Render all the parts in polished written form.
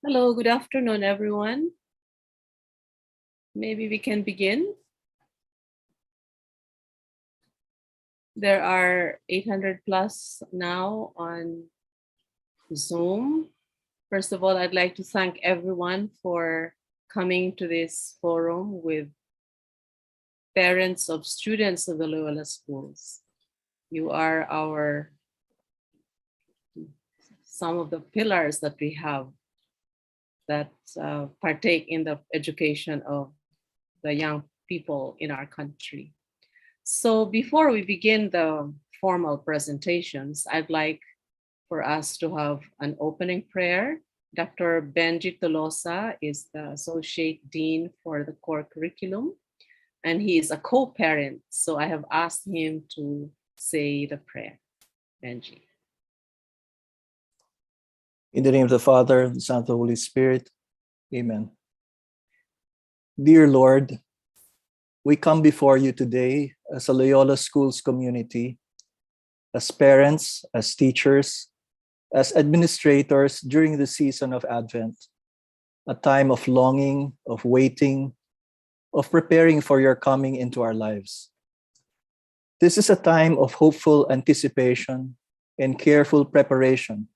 Hello, good afternoon, everyone. Maybe we can begin. There are 800 plus now on Zoom. First of all, I'd like to thank everyone for coming to this forum with parents of students of the Loyola Schools. You are some of the pillars that we have that partake in the education of the young people in our country. So before we begin the formal presentations, I'd like for us to have an opening prayer. Dr. Benji Tolosa is the Associate Dean for the core curriculum, and he is a co-parent. So I have asked him to say the prayer. Benji. In the name of the Father, the Son, and the Holy Spirit. Amen. Dear Lord, we come before you today as a Loyola Schools community, as parents, as teachers, as administrators during the season of Advent, a time of longing, of waiting, of preparing for your coming into our lives. This is a time of hopeful anticipation and careful preparation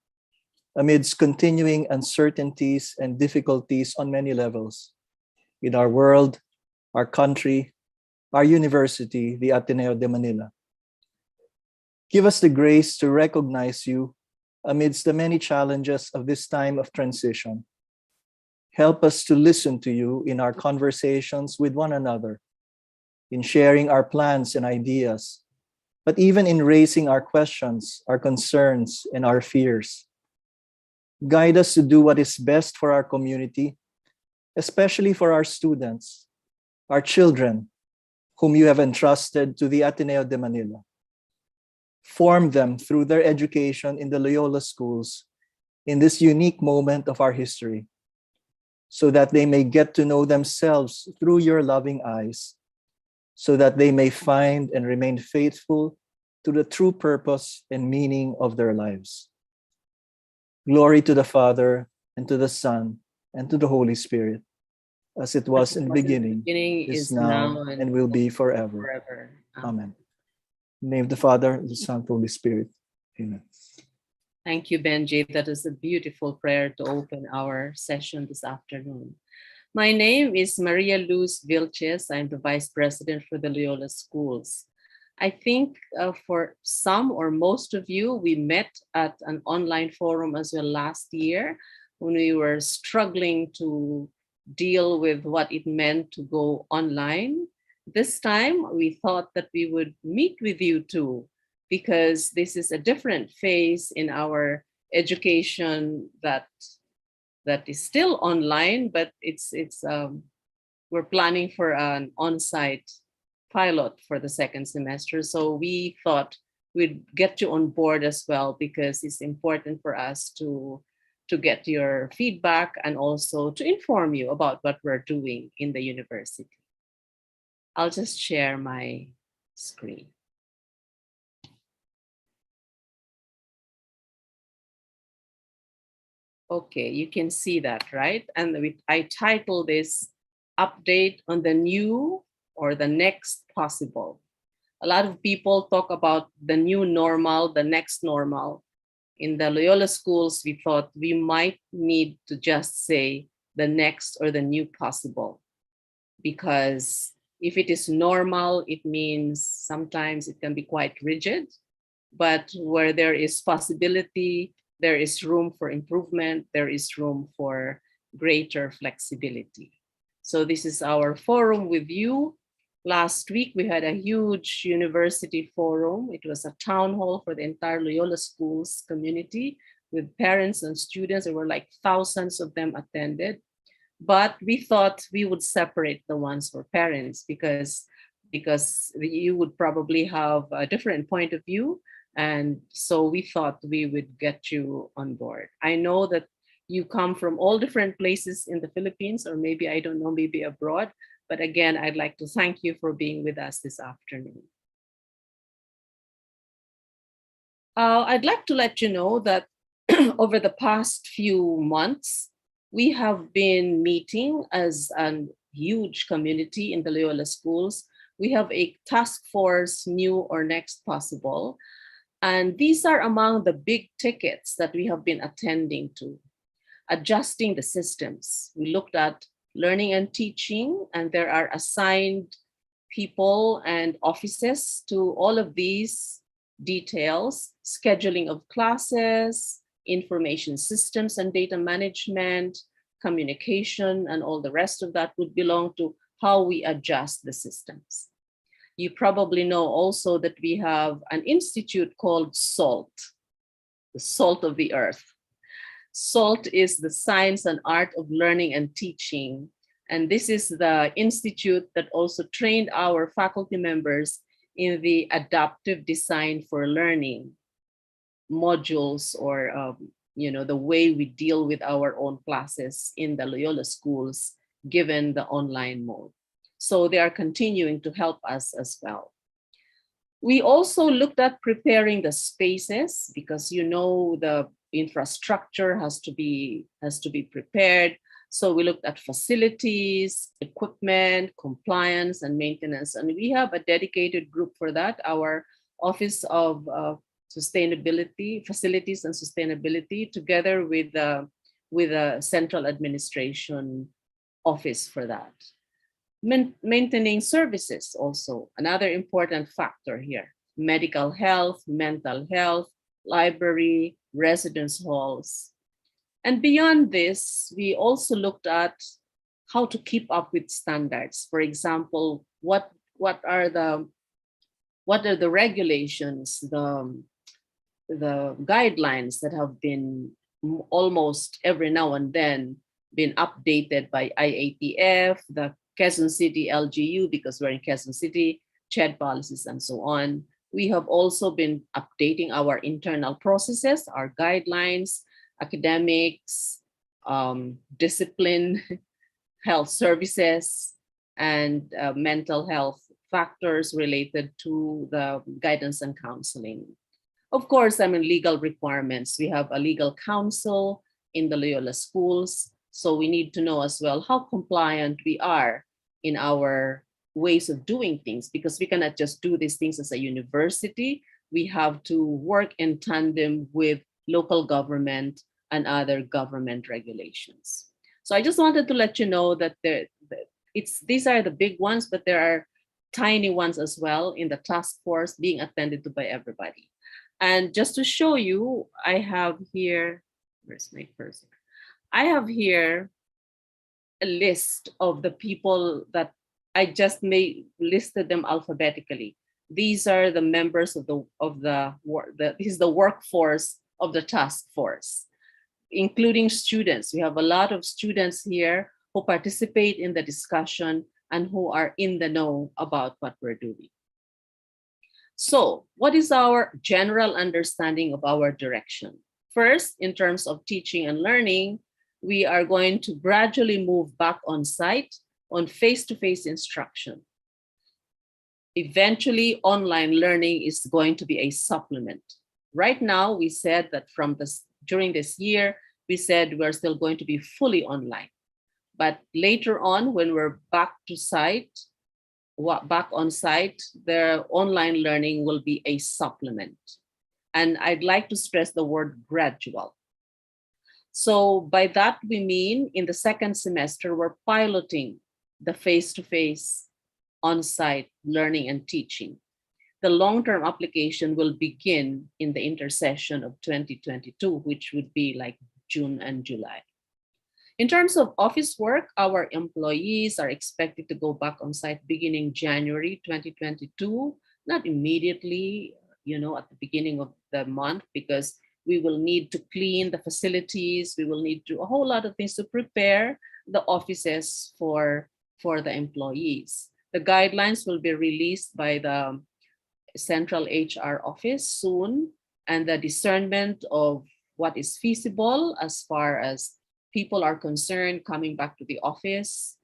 amidst continuing uncertainties and difficulties on many levels in our world, our country, our university, the Ateneo de Manila. Give us the grace to recognize you amidst the many challenges of this time of transition. Help us to listen to you in our conversations with one another, in sharing our plans and ideas, but even in raising our questions, our concerns, and our fears. Guide us to do what is best for our community, especially for our students, our children, whom you have entrusted to the Ateneo de Manila. Form them through their education in the Loyola Schools in this unique moment of our history, so that they may get to know themselves through your loving eyes, so that they may find and remain faithful to the true purpose and meaning of their lives. Glory to the Father, and to the Son, and to the Holy Spirit, as it was in the beginning, is now, and will be forever. Amen. In the name of the Father, the Son, and the Holy Spirit. Amen. Thank you, Benji. That is a beautiful prayer to open our session this afternoon. My name is Maria Luz Vilches. I'm the Vice President for the Loyola Schools. I think for some or most of you, we met at an online forum as well last year when we were struggling to deal with what it meant to go online. This time, we thought that we would meet with you too, because this is a different phase in our education that is still online, but we're planning for an on-site pilot for the second semester. So we thought we'd get you on board as well, because it's important for us to get your feedback and also to inform you about what we're doing in the university. I'll just share my screen. Okay, you can see that, right? And I titled this Update on the New or the Next Possible. A lot of people talk about the new normal, the next normal. In the Loyola Schools, we thought we might need to just say the next or the new possible, because if it is normal, it means sometimes it can be quite rigid, but where there is possibility, there is room for improvement, there is room for greater flexibility. So this is our forum with you. Last week, we had a huge university forum. It was a town hall for the entire Loyola Schools community with parents and students. There were like thousands of them attended. But we thought we would separate the ones for parents because you would probably have a different point of view. And so we thought we would get you on board. I know that you come from all different places in the Philippines, or maybe, I don't know, maybe abroad. But again, I'd like to thank you for being with us this afternoon. I'd like to let you know that over the past few months, We have been meeting as a huge community in the Loyola Schools. We have a task force, new or next possible. And these are among the big tickets that we have been attending to. Adjusting the systems. We looked at learning and teaching, and there are assigned people and offices to all of these details, scheduling of classes, information systems and data management, communication, and all the rest of that would belong to how we adjust the systems. You probably know also that we have an institute called SALT, the salt of the earth. SALT is the science and art of learning and teaching. And this is the institute that also trained our faculty members in the adaptive design for learning modules, or the way we deal with our own classes in the Loyola schools, given the online mode. So they are continuing to help us as well. We also looked at preparing the spaces, because the infrastructure has to be prepared. So we looked at facilities, equipment, compliance, and maintenance. And we have a dedicated group for that, our Office of Sustainability, Facilities and Sustainability, together with the Central Administration Office for that. Maintaining services, also another important factor here. Medical health, mental health, library, residence halls. And beyond this, we also looked at how to keep up with standards. For example, what are the regulations, the guidelines that have been almost every now and then been updated by IATF, the Quezon City LGU, because we're in Quezon City, CHED policies, and so on. We have also been updating our internal processes, our guidelines, academics, discipline, health services, and mental health factors related to the guidance and counseling. Of course, legal requirements. We have a legal counsel in the Loyola schools, so we need to know as well how compliant we are in our ways of doing things, because we cannot just do these things as a university. We have to work in tandem with local government and other government regulations. So I just wanted to let you know that these are the big ones, but there are tiny ones as well in the task force being attended to by everybody. And just to show you, I have here, where's my cursor? I have here a list of the people that I just listed them alphabetically. These are the members of this is the workforce of the task force, including students. We have a lot of students here who participate in the discussion and who are in the know about what we're doing. So, what is our general understanding of our direction? First, in terms of teaching and learning, we are going to gradually move back on site on face-to-face instruction. Eventually, online learning is going to be a supplement. Right now, we said that during this year, we said we're still going to be fully online. But later on, when we're back on site, the online learning will be a supplement. And I'd like to stress the word gradual. So by that, we mean in the second semester, we're piloting the face-to-face on-site learning and teaching. The long-term application will begin in the intersession of 2022, which would be like June and July. In terms of office work, our employees are expected to go back on site beginning January 2022, not immediately, at the beginning of the month, because we will need to clean the facilities. We will need to do a whole lot of things to prepare the offices for the employees. The guidelines will be released by the Central HR Office soon, and the discernment of what is feasible as far as people are concerned coming back to the office,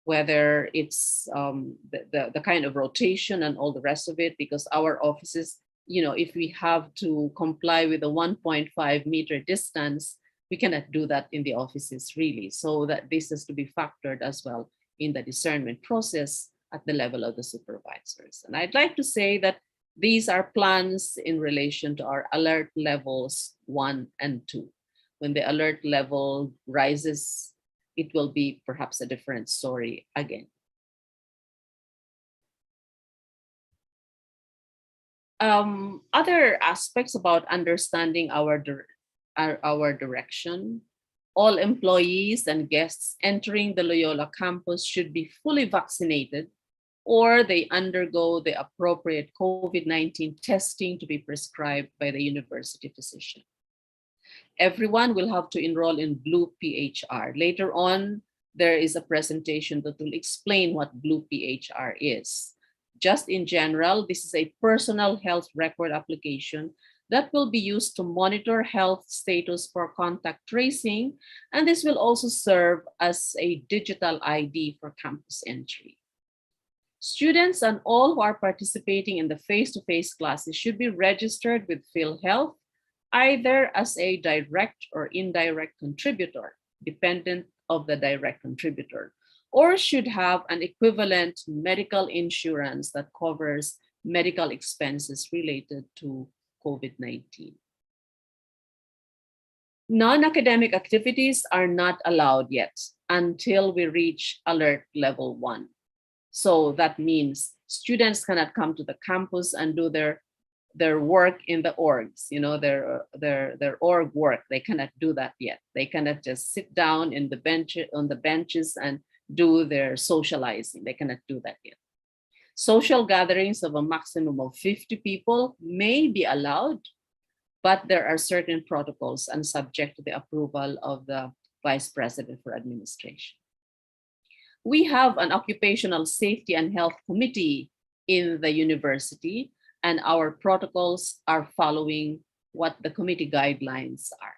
whether it's the kind of rotation and all the rest of it, because our offices, if we have to comply with a 1.5 meter distance, We cannot do that in the offices really. So that this has to be factored as well in the discernment process at the level of the supervisors. And I'd like to say that these are plans in relation to our alert levels 1 and 2. When the alert level rises, it will be perhaps a different story again. Other aspects about understanding our direction. All employees and guests entering the Loyola campus should be fully vaccinated, or they undergo the appropriate COVID-19 testing to be prescribed by the university physician. Everyone will have to enroll in Blue PHR. Later on, there is a presentation that will explain what Blue PHR is. Just in general, this is a personal health record application that will be used to monitor health status for contact tracing, and this will also serve as a digital ID for campus entry. Students and all who are participating in the face-to-face classes should be registered with PhilHealth, either as a direct or indirect contributor, dependent of the direct contributor, or should have an equivalent medical insurance that covers medical expenses related to COVID-19. Non-academic activities are not allowed yet until we reach alert level 1. So that means students cannot come to the campus and do their work in the orgs, their org work. They cannot do that yet. They cannot just sit down on the benches and do their socializing. They cannot do that yet. Social gatherings of a maximum of 50 people may be allowed, but there are certain protocols and subject to the approval of the Vice President for Administration. We have an occupational safety and health committee in the university, and our protocols are following what the committee guidelines are.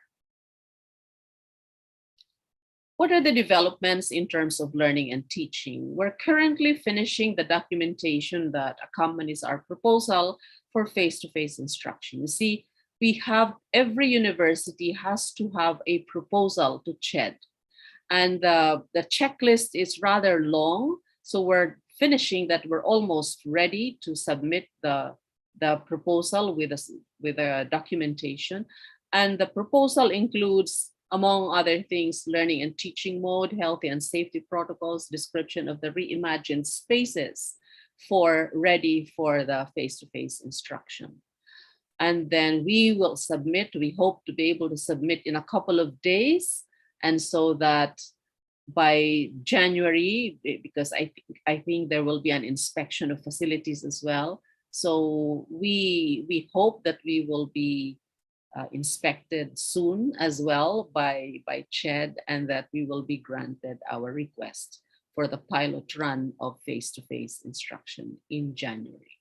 What are the developments in terms of learning and teaching? We're currently finishing the documentation that accompanies our proposal for face-to-face instruction. You see, every university has to have a proposal to CHED. And the checklist is rather long. So we're finishing that. We're almost ready to submit the proposal with a documentation. And the proposal includes, among other things, learning and teaching mode, healthy and safety protocols, description of the reimagined spaces ready for the face-to-face instruction. And then we will submit, we hope to be able to submit in a couple of days. And so that by January, because I think there will be an inspection of facilities as well. So we hope that we will be inspected soon as well by CHED, and that we will be granted our request for the pilot run of face-to-face instruction in January.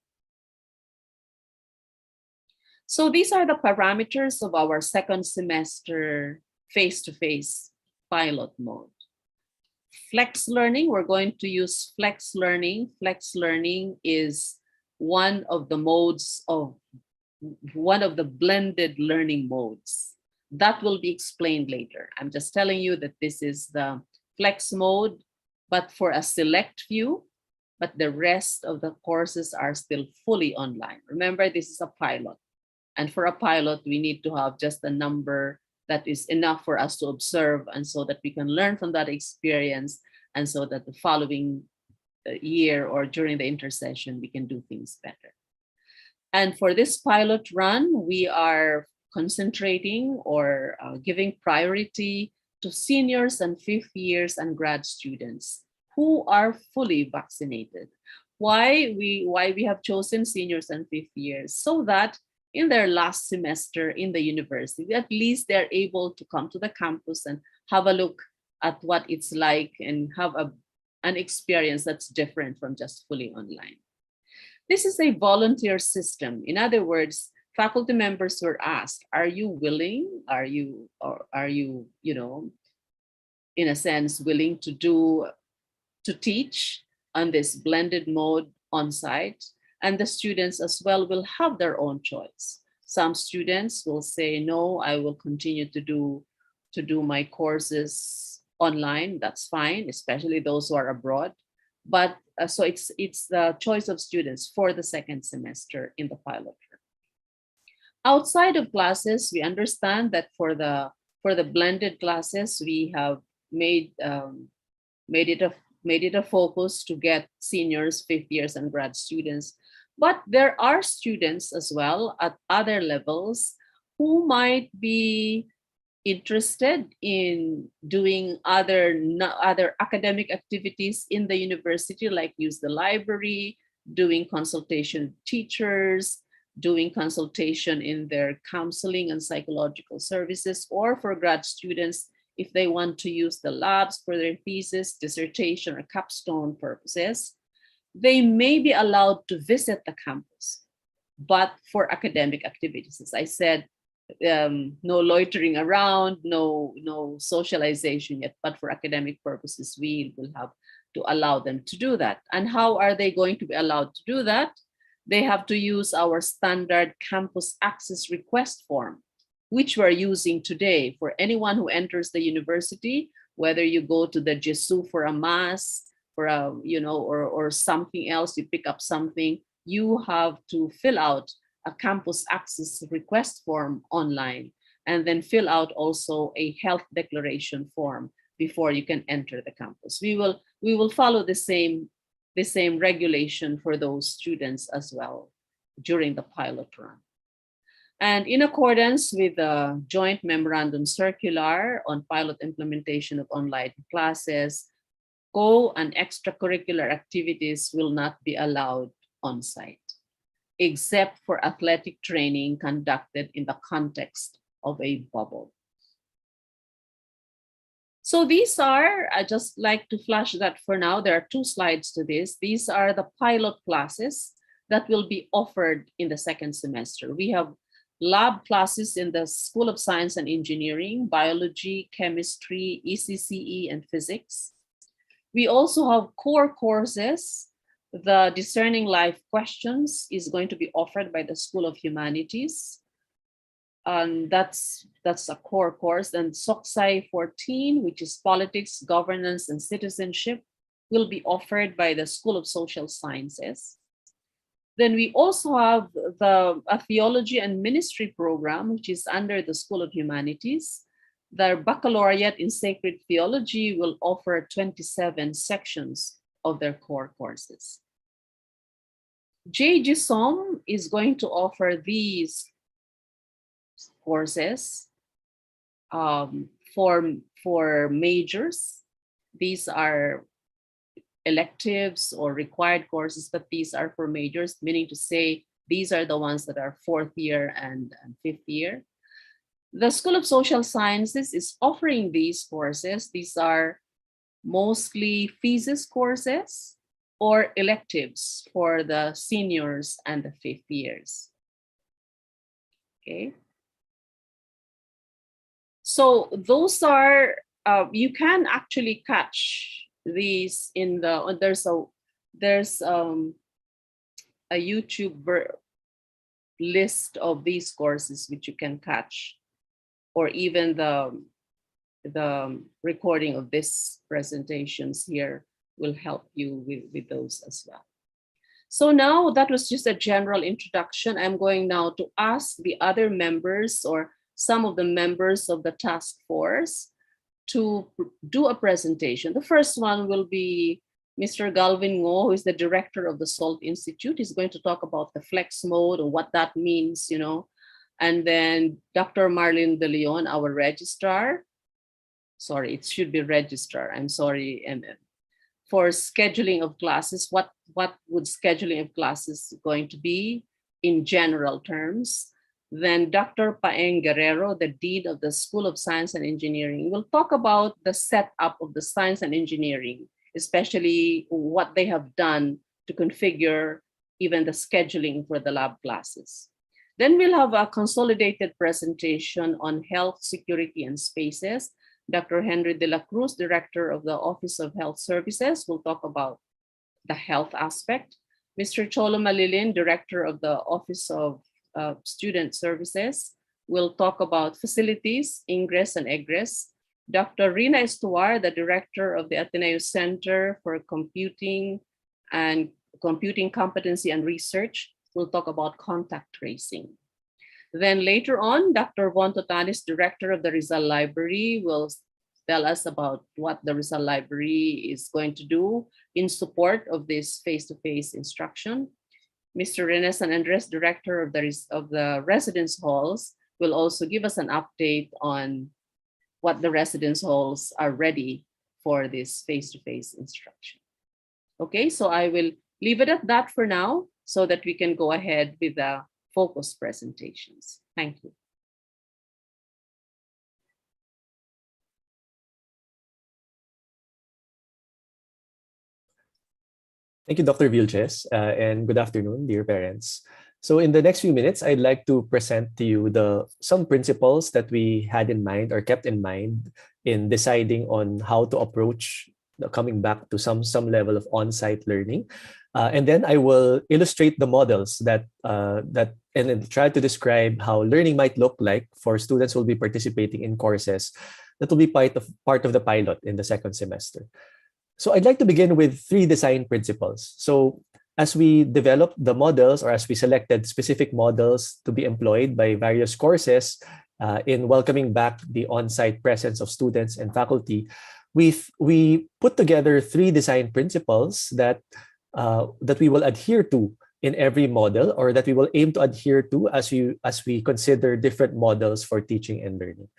So these are the parameters of our second semester face-to-face pilot mode. Flex learning, we're going to use flex learning. Flex learning is one of the blended learning modes. That will be explained later. I'm just telling you that this is the flex mode, but for a select few, but the rest of the courses are still fully online. Remember, this is a pilot. And for a pilot, we need to have just a number that is enough for us to observe, and so that we can learn from that experience, and so that the following year or during the intersession, we can do things better. And for this pilot run, we are concentrating or giving priority to seniors and fifth years and grad students who are fully vaccinated. Why we have chosen seniors and fifth years? So that in their last semester in the university, at least they're able to come to the campus and have a look at what it's like and have an experience that's different from just fully online. This is a volunteer system. In other words, faculty members were asked, are you willing? Are you, in a sense, willing to teach on this blended mode on site? And the students as well will have their own choice. Some students will say, no, I will continue to to do my courses online, that's fine, especially those who are abroad. But so it's the choice of students for the second semester in the pilot term. Outside of classes, we understand that for the blended classes, we have made made it a made it a focus to get seniors, fifth years, and grad students. But there are students as well at other levels who might be interested in doing other academic activities in the university, like use the library, doing consultation with teachers, doing consultation in their counseling and psychological services, or for grad students, if they want to use the labs for their thesis, dissertation, or capstone purposes, they may be allowed to visit the campus. But for academic activities, as I said, no loitering around, no socialization yet, but for academic purposes, we will have to allow them to do that. And how are they going to be allowed to do that? They have to use our standard campus access request form, which we're using today for anyone who enters the university, whether you go to the Jesu for a mass, for a, or something else, you pick up something, you have to fill out a campus access request form online, and then fill out also a health declaration form before you can enter the campus. We will follow the same regulation for those students as well during the pilot run. And in accordance with the joint memorandum circular on pilot implementation of online classes, co and extracurricular activities will not be allowed on site, except for athletic training conducted in the context of a bubble. So these are, I just like to flash that for now. There are 2 slides to this. These are the pilot classes that will be offered in the second semester. We have lab classes in the School of Science and Engineering, biology, chemistry, ECCE, and physics. We also have core courses. The Discerning Life Questions is going to be offered by the School of Humanities. And that's a core course. And SOCSI 14, which is Politics, Governance, and Citizenship, will be offered by the School of Social Sciences. Then we also have a Theology and Ministry program, which is under the School of Humanities. Their Baccalaureate in Sacred Theology will offer 27 sections of their core courses. JGSOM is going to offer these courses for majors. These are electives or required courses, but these are for majors, meaning to say these are the ones that are 4th year and 5th year. The School of Social Sciences is offering these courses. These are mostly thesis courses or electives for the seniors and the 5th years. Okay. So those are, you can actually catch these in the, there's a YouTube list of these courses which you can catch, or even the recording of this presentations here will help you with those as well. So now that was just a general introduction. I'm going now to ask the other members or some of the members of the task force to do a presentation. The first one will be Mr. Galvin Ngo, who is the director of the SALT Institute. He's going to talk about the flex mode and what that means, And then Dr. Marlene De Leon, our registrar. Sorry, it should be registrar. I'm sorry. And for scheduling of classes, what would scheduling of classes going to be in general terms? Then Dr. Paeng Guerrero, the Dean of the School of Science and Engineering, will talk about the setup of the science and engineering, especially what they have done to configure even the scheduling for the lab classes. Then we'll have a consolidated presentation on health, security, and spaces. Dr. Henry de la Cruz, Director of the Office of Health Services, will talk about the health aspect. Mr. Cholo Malilin, Director of the Office of Student Services, will talk about facilities, ingress and egress. Dr. Rina Estuar, the director of the Ateneo Center for Computing and Computing Competency and Research, will talk about contact tracing. Then later on, Dr. Von Totanis, director of the Rizal Library, will tell us about what the Rizal Library is going to do in support of this face-to-face instruction. Mr. Rene San Andres, director of the residence halls, will also give us an update on what the residence halls are ready for this face-to-face instruction. Okay, so I will leave it at that for now so that we can go ahead with the focus presentations. Thank you. Thank you, Dr. Vilches, and good afternoon, dear parents. So in the next few minutes, I'd like to present to you some principles that we had in mind or kept in mind in deciding on how to approach coming back to some level of on-site learning. And then I will illustrate the models and then try to describe how learning might look like for students who will be participating in courses that will be part of the pilot in the second semester. So I'd like to begin with 3 design principles. So as we developed the models, or as we selected specific models to be employed by various courses in welcoming back the on-site presence of students and faculty, we put together 3 design principles that we will adhere to in every model, or that we will aim to adhere to as we consider different models for teaching and learning.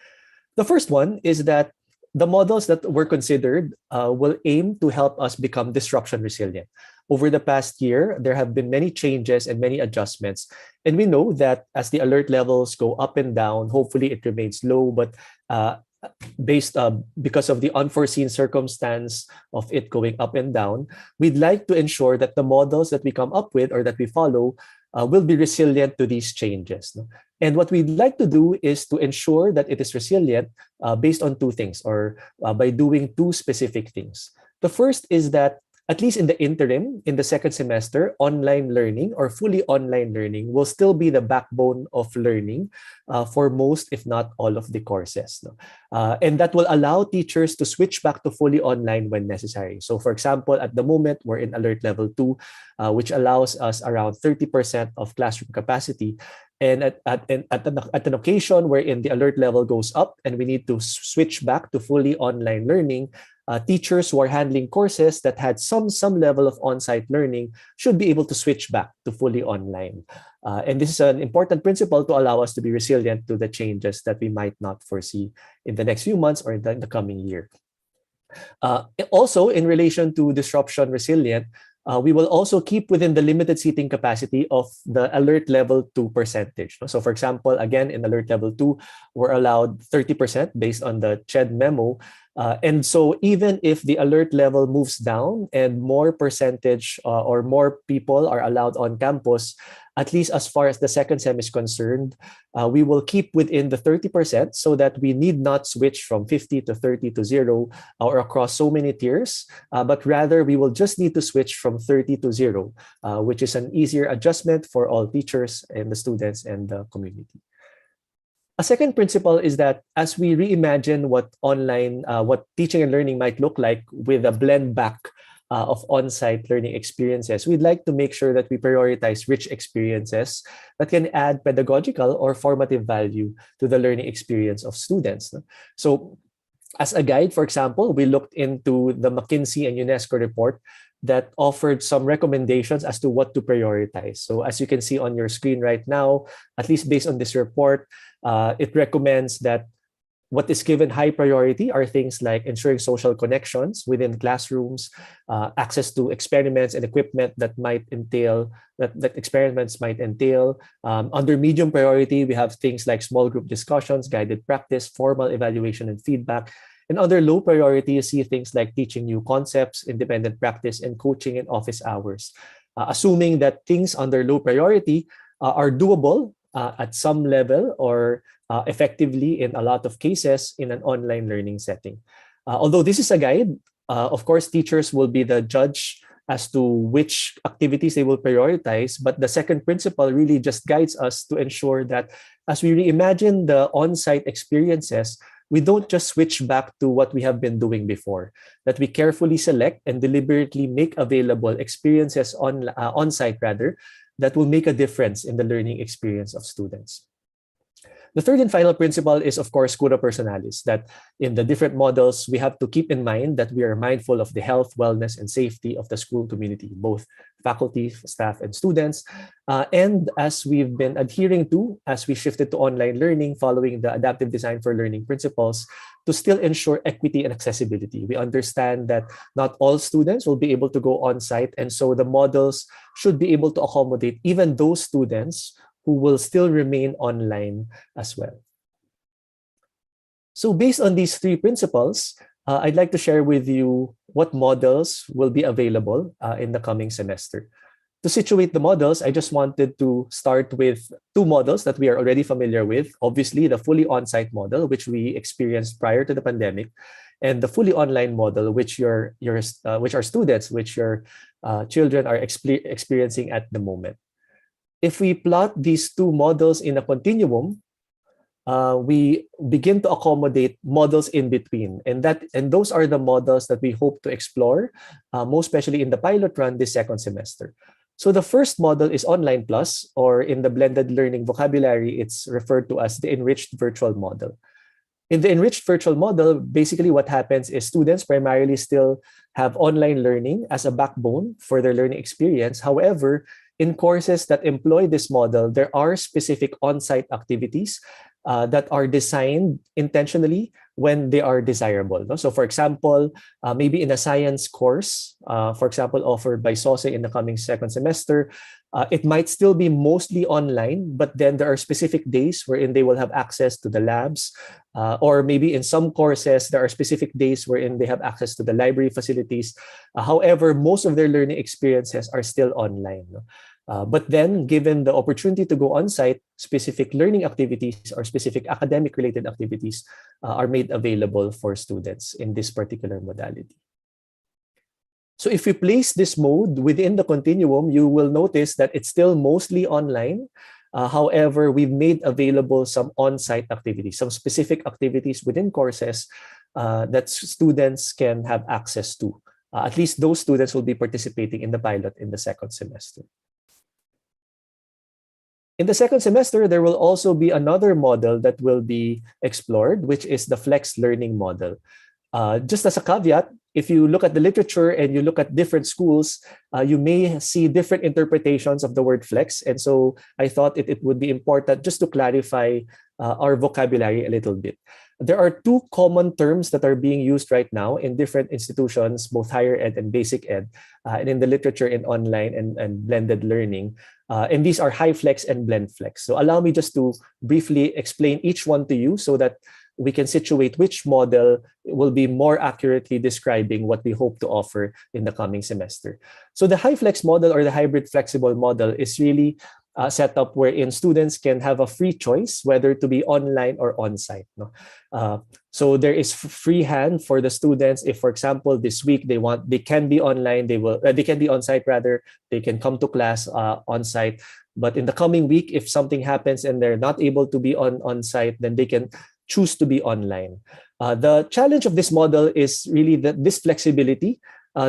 The first one is that the models that were considered will aim to help us become disruption resilient. Over the past year, there have been many changes and many adjustments. And we know that as the alert levels go up and down, hopefully it remains low, but because of the unforeseen circumstance of it going up and down, we'd like to ensure that the models that we come up with or that we follow will be resilient to these changes. And what we'd like to do is to ensure that it is resilient based on 2 things, or by doing 2 specific things. The first is that at least in the interim, in the second semester, online learning or fully online learning will still be the backbone of learning for most, if not all, of the courses. And that will allow teachers to switch back to fully online when necessary. So for example, at the moment, we're in alert level 2, which allows us around 30% of classroom capacity. And at an occasion wherein the alert level goes up and we need to switch back to fully online learning, teachers who are handling courses that had some level of on-site learning should be able to switch back to fully online. And this is an important principle to allow us to be resilient to the changes that we might not foresee in the next few months or in the coming year. Also, in relation to disruption resilient, we will also keep within the limited seating capacity of the alert level 2 percentage. So for example, again, in alert level 2, we're allowed 30% based on the CHED memo. And so even if the alert level moves down and more percentage or more people are allowed on campus, at least as far as the second sem is concerned, we will keep within the 30% so that we need not switch from 50 to 30 to 0 or across so many tiers, but rather we will just need to switch from 30 to 0, which is an easier adjustment for all teachers and the students and the community. A second principle is that as we reimagine what teaching and learning might look like with a blend back of on-site learning experiences, we'd like to make sure that we prioritize rich experiences that can add pedagogical or formative value to the learning experience of students. So as a guide, for example, we looked into the McKinsey and UNESCO report that offered some recommendations as to what to prioritize. So as you can see on your screen right now, at least based on this report, it recommends that what is given high priority are things like ensuring social connections within classrooms, access to experiments and equipment that experiments might entail. Under medium priority, we have things like small group discussions, guided practice, formal evaluation and feedback. And under low priority, you see things like teaching new concepts, independent practice, and coaching in office hours. Assuming that things under low priority are doable at some level or effectively in a lot of cases in an online learning setting. Although this is a guide, of course, teachers will be the judge as to which activities they will prioritize. But the second principle really just guides us to ensure that as we reimagine the on-site experiences, we don't just switch back to what we have been doing before, that we carefully select and deliberately make available experiences on-site rather, that will make a difference in the learning experience of students. The third and final principle is, of course, cura personalis, that in the different models, we have to keep in mind that we are mindful of the health, wellness, and safety of the school community, both faculty, staff, and students. And as we've been adhering to, as we shifted to online learning following the adaptive design for learning principles, to still ensure equity and accessibility. We understand that not all students will be able to go on site, and so the models should be able to accommodate even those students who will still remain online as well. So based on these three principles, I'd like to share with you what models will be available in the coming semester. To situate the models, I just wanted to start with two models that we are already familiar with. Obviously, the fully on-site model, which we experienced prior to the pandemic, and the fully online model, which our students, which your children are experiencing at the moment. If we plot these two models in a continuum, we begin to accommodate models in between. And those are the models that we hope to explore, most especially in the pilot run this second semester. So the first model is Online Plus, or in the blended learning vocabulary, it's referred to as the enriched virtual model. In the enriched virtual model, basically what happens is students primarily still have online learning as a backbone for their learning experience. However, in courses that employ this model, there are specific on-site activities that are designed intentionally when they are desirable. No? So for example, maybe in a science course, for example, offered by SOSE in the coming second semester, it might still be mostly online, but then there are specific days wherein they will have access to the labs, or maybe in some courses, there are specific days wherein they have access to the library facilities. However, most of their learning experiences are still online. No? But then, given the opportunity to go on-site, specific learning activities or specific academic-related activities are made available for students in this particular modality. So if we place this mode within the continuum, you will notice that it's still mostly online. However, we've made available some on-site activities, some specific activities within courses that students can have access to. At least those students will be participating in the pilot in the second semester. In the second semester, there will also be another model that will be explored, which is the flex learning model. Just as a caveat, if you look at the literature and you look at different schools, you may see different interpretations of the word flex. And so I thought it would be important just to clarify our vocabulary a little bit. There are two common terms that are being used right now in different institutions, both higher ed and basic ed, and in the literature in online and blended learning. And these are high flex and blend flex. So allow me just to briefly explain each one to you so that we can situate which model will be more accurately describing what we hope to offer in the coming semester. So the high flex model or the hybrid flexible model is really set up wherein students can have a free choice whether to be online or on-site. No? So there is free hand for the students. If, for example, this week they can be online, they can be on-site rather. They can come to class on-site. But in the coming week, if something happens and they're not able to be on-site, then they can choose to be online. The challenge of this model is really that this flexibility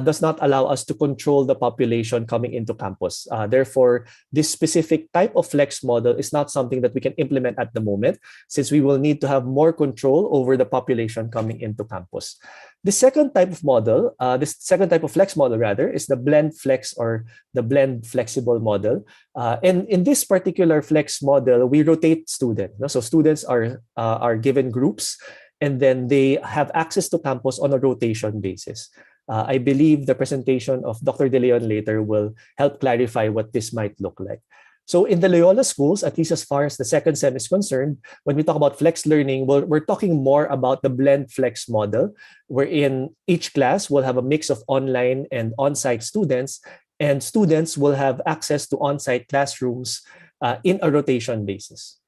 does not allow us to control the population coming into campus. Therefore, this specific type of flex model is not something that we can implement at the moment, since we will need to have more control over the population coming into campus. The second type of model, this second type of flex model rather, is the blend flex or the blend flexible model. And in this particular flex model, we rotate students. So students are given groups, and then they have access to campus on a rotation basis. I believe the presentation of Dr. De Leon later will help clarify what this might look like. So in the Loyola Schools, at least as far as the second sem is concerned, when we talk about flex learning, we're talking more about the blend flex model, wherein each class will have a mix of online and on-site students, and students will have access to on-site classrooms in a rotation basis.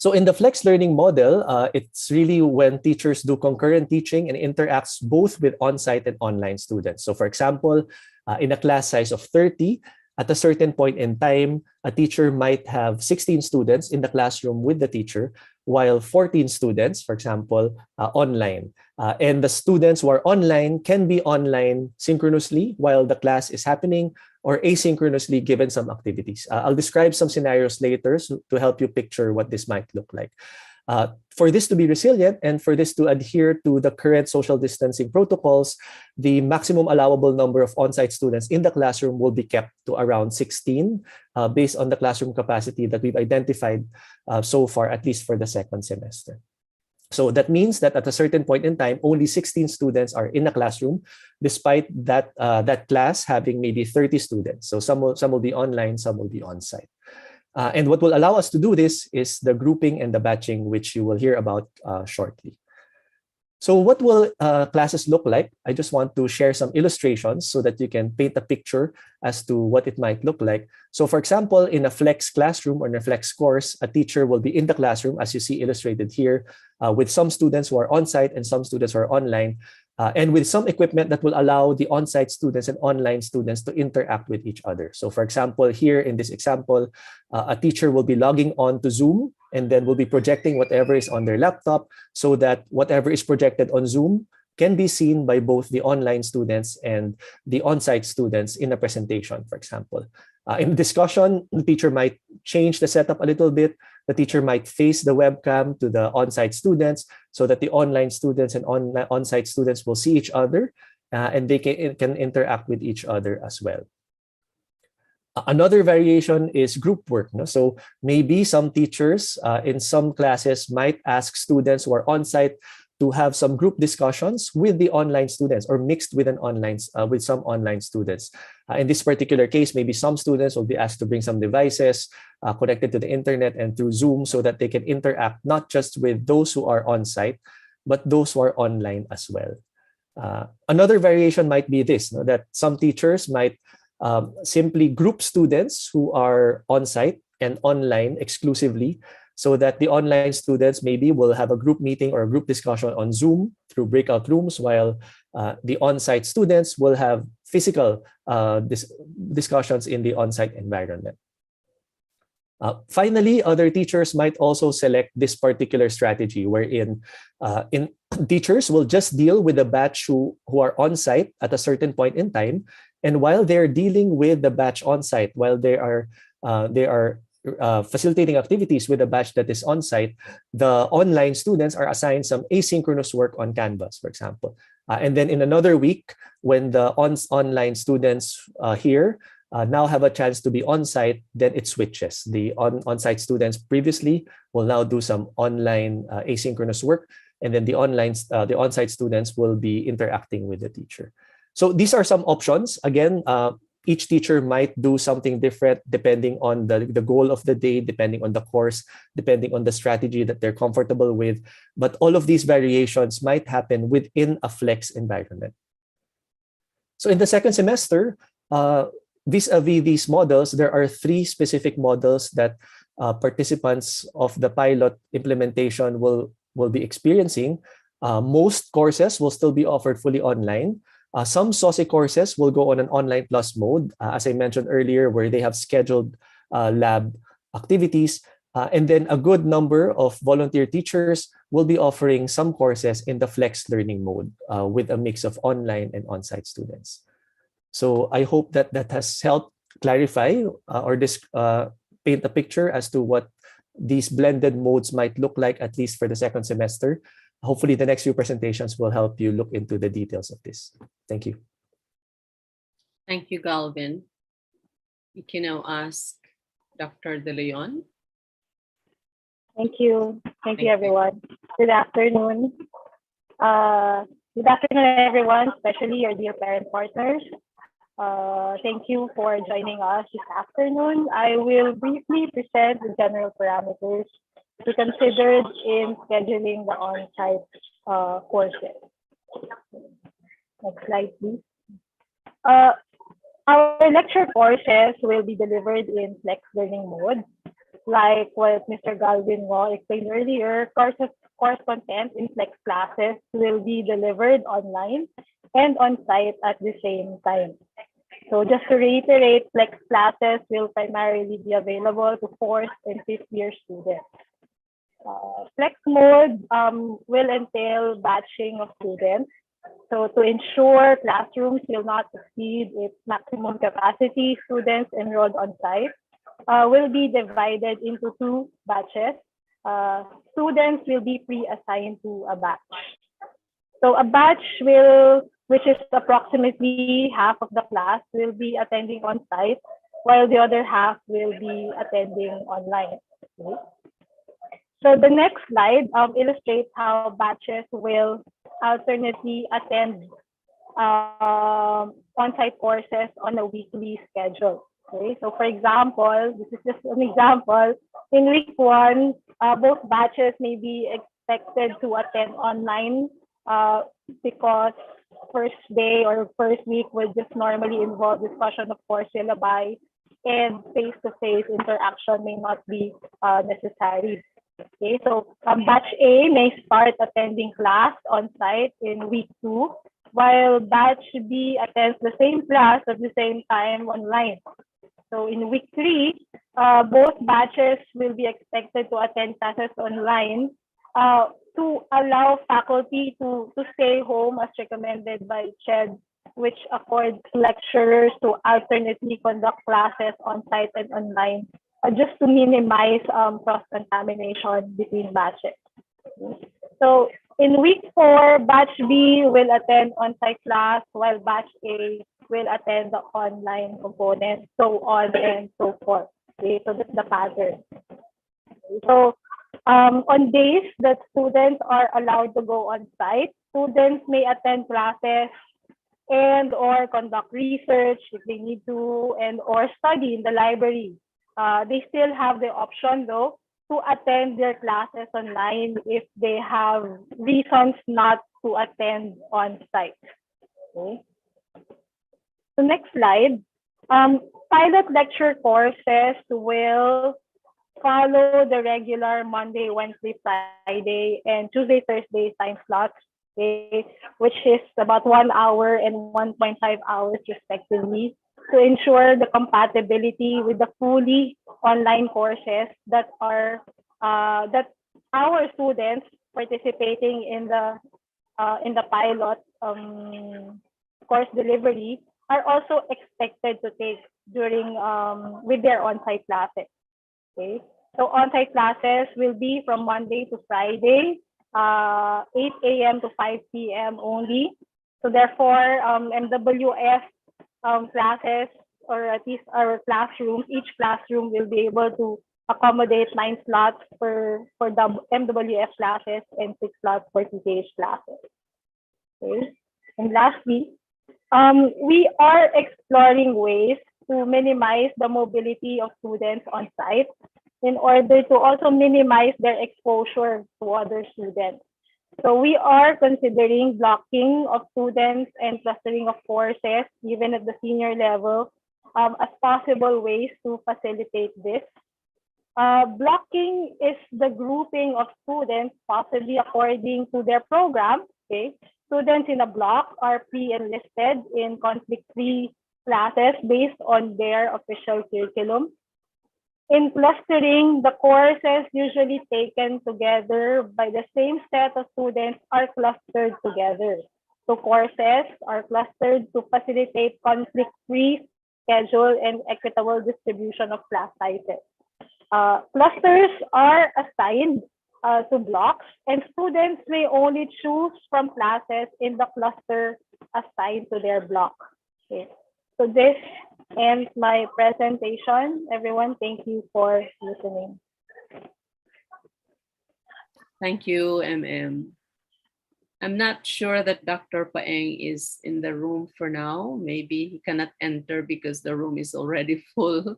So in the flex learning model, it's really when teachers do concurrent teaching and interacts both with on-site and online students. So for example, in a class size of 30, at a certain point in time, a teacher might have 16 students in the classroom with the teacher, while 14 students, for example, online. And the students who are online can be online synchronously while the class is happening, or asynchronously given some activities. I'll describe some scenarios later to help you picture what this might look like. For this to be resilient and for this to adhere to the current social distancing protocols, the maximum allowable number of on-site students in the classroom will be kept to around 16 based on the classroom capacity that we've identified so far, at least for the second semester. So that means that at a certain point in time, only 16 students are in a classroom, despite that class having maybe 30 students. So some will be online, some will be on-site. And what will allow us to do this is the grouping and the batching, which you will hear about shortly. So what will classes look like? I just want to share some illustrations so that you can paint a picture as to what it might look like. So for example, in a flex classroom or in a flex course, a teacher will be in the classroom, as you see illustrated here, with some students who are on-site and some students who are online, and with some equipment that will allow the on-site students and online students to interact with each other. So for example, here in this example, a teacher will be logging on to Zoom and then will be projecting whatever is on their laptop so that whatever is projected on Zoom can be seen by both the online students and the on-site students in a presentation, for example. In discussion, the teacher might change the setup a little bit. The teacher might face the webcam to the on-site students so that the online students and on-site students will see each other and they can interact with each other as well. Another variation is group work. No? So maybe some teachers in some classes might ask students who are on-site to have some group discussions with the online students or mixed with with some online students. In this particular case, maybe some students will be asked to bring some devices connected to the internet and through Zoom so that they can interact not just with those who are on-site, but those who are online as well. Another variation might be this, no? That some teachers might simply group students who are on-site and online exclusively, so that the online students maybe will have a group meeting or a group discussion on Zoom through breakout rooms, while the on-site students will have physical discussions in the on-site environment. Finally, other teachers might also select this particular strategy wherein teachers will just deal with the batch who are on-site at a certain point in time. And while they're dealing with the batch on-site, while they are facilitating activities with a batch that is on-site, the online students are assigned some asynchronous work on Canvas, for example. And then in another week, when the online students here now have a chance to be on-site, then it switches. The on-site students previously will now do some online asynchronous work, and then the on-site students will be interacting with the teacher. So these are some options. Again, each teacher might do something different depending on the goal of the day, depending on the course, depending on the strategy that they're comfortable with. But all of these variations might happen within a flex environment. So in the second semester, vis-a-vis these models, there are 3 specific models that participants of the pilot implementation will be experiencing. Most courses will still be offered fully online. Some SOSI courses will go on an online plus mode, as I mentioned earlier, where they have scheduled lab activities. And then a good number of volunteer teachers will be offering some courses in the flex learning mode with a mix of online and on-site students. So I hope that has helped clarify or paint a picture as to what these blended modes might look like, at least for the second semester. Hopefully, the next few presentations will help you look into the details of this. Thank you. Thank you, Galvin. You can now ask Dr. De Leon. Thank you. Thank you, everyone. Good afternoon. Good afternoon, everyone, especially your dear parent partners. Thank you for joining us this afternoon. I will briefly present the general parameters to consider in scheduling the on-site courses. Next slide, please. Our lecture courses will be delivered in flex learning mode. like what Mr. Galvin Wall explained earlier, course content in flex classes will be delivered online and on site at the same time. So just to reiterate, flex classes will primarily be available to fourth and fifth year students. Flex mode will entail batching of students. So to ensure classrooms will not exceed its maximum capacity, students enrolled on site will be divided into two batches. Students will be pre-assigned to a batch. So a batch which is approximately half of the class, will be attending on site, while the other half will be attending online. Okay. So the next slide illustrates how batches will alternately attend on-site courses on a weekly schedule. Okay, so for example, this is just an example. In week one, both batches may be expected to attend online because first day or first week will just normally involve discussion of course syllabi, and face-to-face interaction may not be necessary. Okay, so batch A may start attending class on site in week 2, while batch B attends the same class at the same time online. So in week 3, both batches will be expected to attend classes online to allow faculty to stay home as recommended by CHED, which accords lecturers to alternately conduct classes on site and online, just to minimize cross-contamination between batches. So in week 4, batch B will attend on-site class, while batch A will attend the online component, so on and so forth. Okay, so that's the pattern. So on days that students are allowed to go on site, students may attend classes and or conduct research if they need to, and or study in the library. They still have the option though to attend their classes online if they have reasons not to attend on site. Okay. So next slide. Pilot lecture courses will follow the regular Monday, Wednesday, Friday, and Tuesday, Thursday time slots, okay, which is about 1 hour and 1.5 hours respectively, to ensure the compatibility with the fully online courses that are that our students participating in the pilot course delivery are also expected to take during with their on-site classes. Okay, so on-site classes will be from Monday to Friday, 8 a.m. to 5 p.m. only. So therefore, MWF classes, or at least our classrooms, each classroom will be able to accommodate 9 slots for the MWF classes and 6 slots for TTH classes. Okay, and lastly, we are exploring ways to minimize the mobility of students on site in order to also minimize their exposure to other students. So we are considering blocking of students and clustering of courses, even at the senior level, as possible ways to facilitate this. Blocking is the grouping of students, possibly according to their program. Okay, students in a block are pre-enlisted in conflict-free classes based on their official curriculum. In clustering, the courses usually taken together by the same set of students are clustered together. So courses are clustered to facilitate conflict-free schedule and equitable distribution of class sizes. Clusters are assigned to blocks, and students may only choose from classes in the cluster assigned to their block. Okay. So this ends my presentation. Everyone, thank you for listening. Thank you, MM. I'm not sure that Dr. Paeng is in the room for now. Maybe he cannot enter because the room is already full.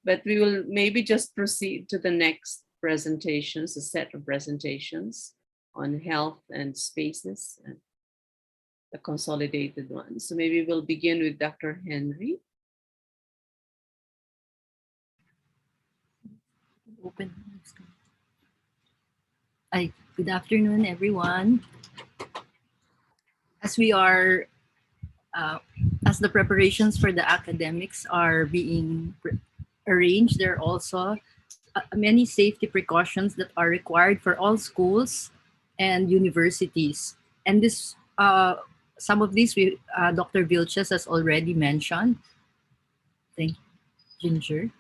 But we will maybe just proceed to the next presentations, a set of presentations on health and spaces, and the consolidated one. So maybe we'll begin with Dr. Henry. Open. Good afternoon, everyone. As we are, as the preparations for the academics are being arranged, there are also many safety precautions that are required for all schools and universities. And this, some of these, Dr. Vilches has already mentioned. Thank you, Ginger.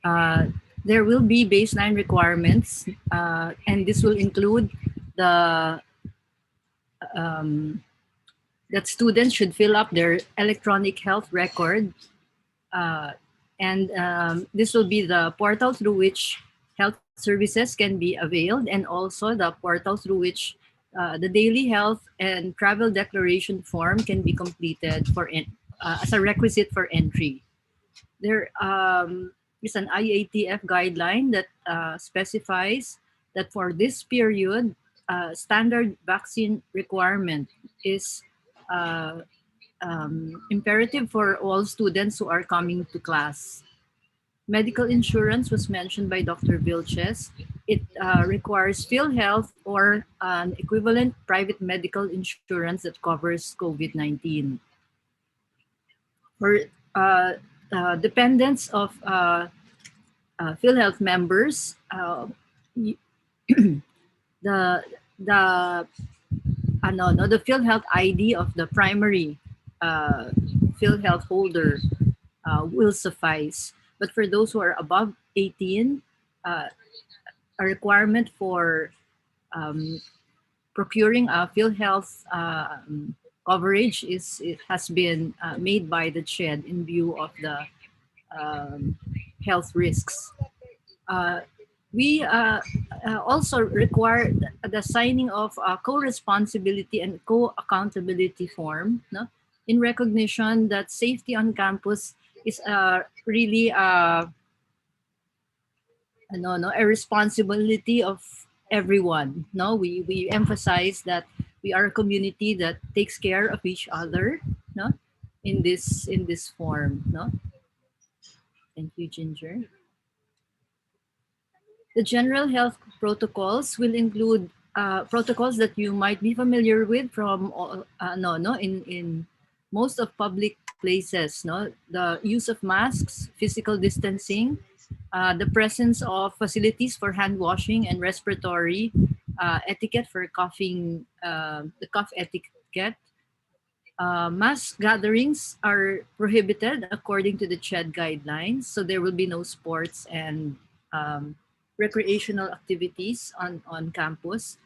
Uh, there will be baseline requirements, and this will include the um, that students should fill up their electronic health record, uh, and this will be the portal through which health services can be availed, and also the portal through which the daily health and travel declaration form can be completed as a requisite for entry. There is an IATF guideline that specifies that for this period, standard vaccine requirement is uh, imperative for all students who are coming to class. Medical insurance was mentioned by Dr. Vilches. It requires PhilHealth or an equivalent private medical insurance that covers COVID-19. For uh, dependents of PhilHealth members, the the the PhilHealth ID of the primary PhilHealth holder will suffice. But for those who are above 18, a requirement for um, procuring a PhilHealth coverage it has been made by the CHED in view of the um, health risks. Uh, we also require the signing of a co-responsibility and co-accountability form, no? In recognition that safety on campus is really a responsibility of everyone. No, we emphasize that we are a community that takes care of each other. No, in this form. No, thank you, Ginger. The general health protocols will include protocols that you might be familiar with from in most of public places. No, the use of masks, physical distancing, the presence of facilities for hand washing and respiratory etiquette for coughing, the cough etiquette. Mass gatherings are prohibited according to the CHED guidelines, so there will be no sports and recreational activities on campus.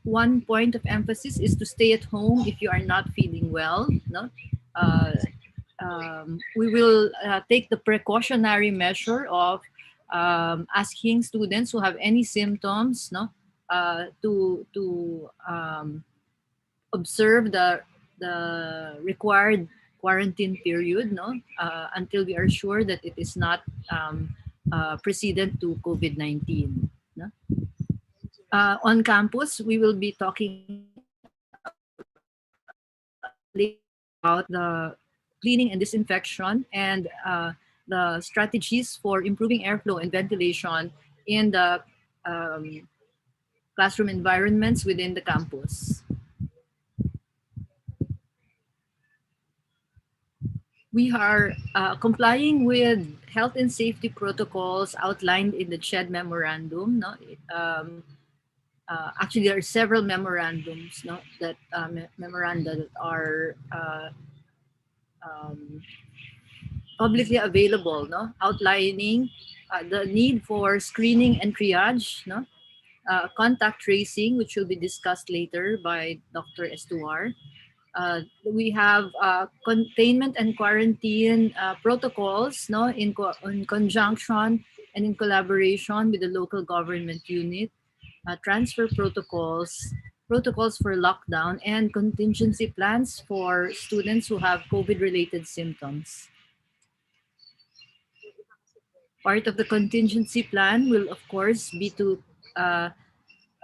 One point of emphasis is to stay at home if you are not feeling well. No, uh, we will take the precautionary measure of asking students who have any symptoms, no, to observe the required quarantine period, no, until we are sure that it is not precedent to COVID-19. No? On campus, we will be talking about the cleaning and disinfection and the strategies for improving airflow and ventilation in the classroom environments within the campus. We are complying with health and safety protocols outlined in the CHED memorandum. No? Actually, there are several memorandums, no, that memoranda that are publicly available, no, outlining the need for screening and triage, no, contact tracing, which will be discussed later by Dr. Estuar. We have containment and quarantine protocols, no, in conjunction and in collaboration with the local government unit, transfer protocols for lockdown, and contingency plans for students who have COVID-related symptoms. Part of the contingency plan will, of course, be to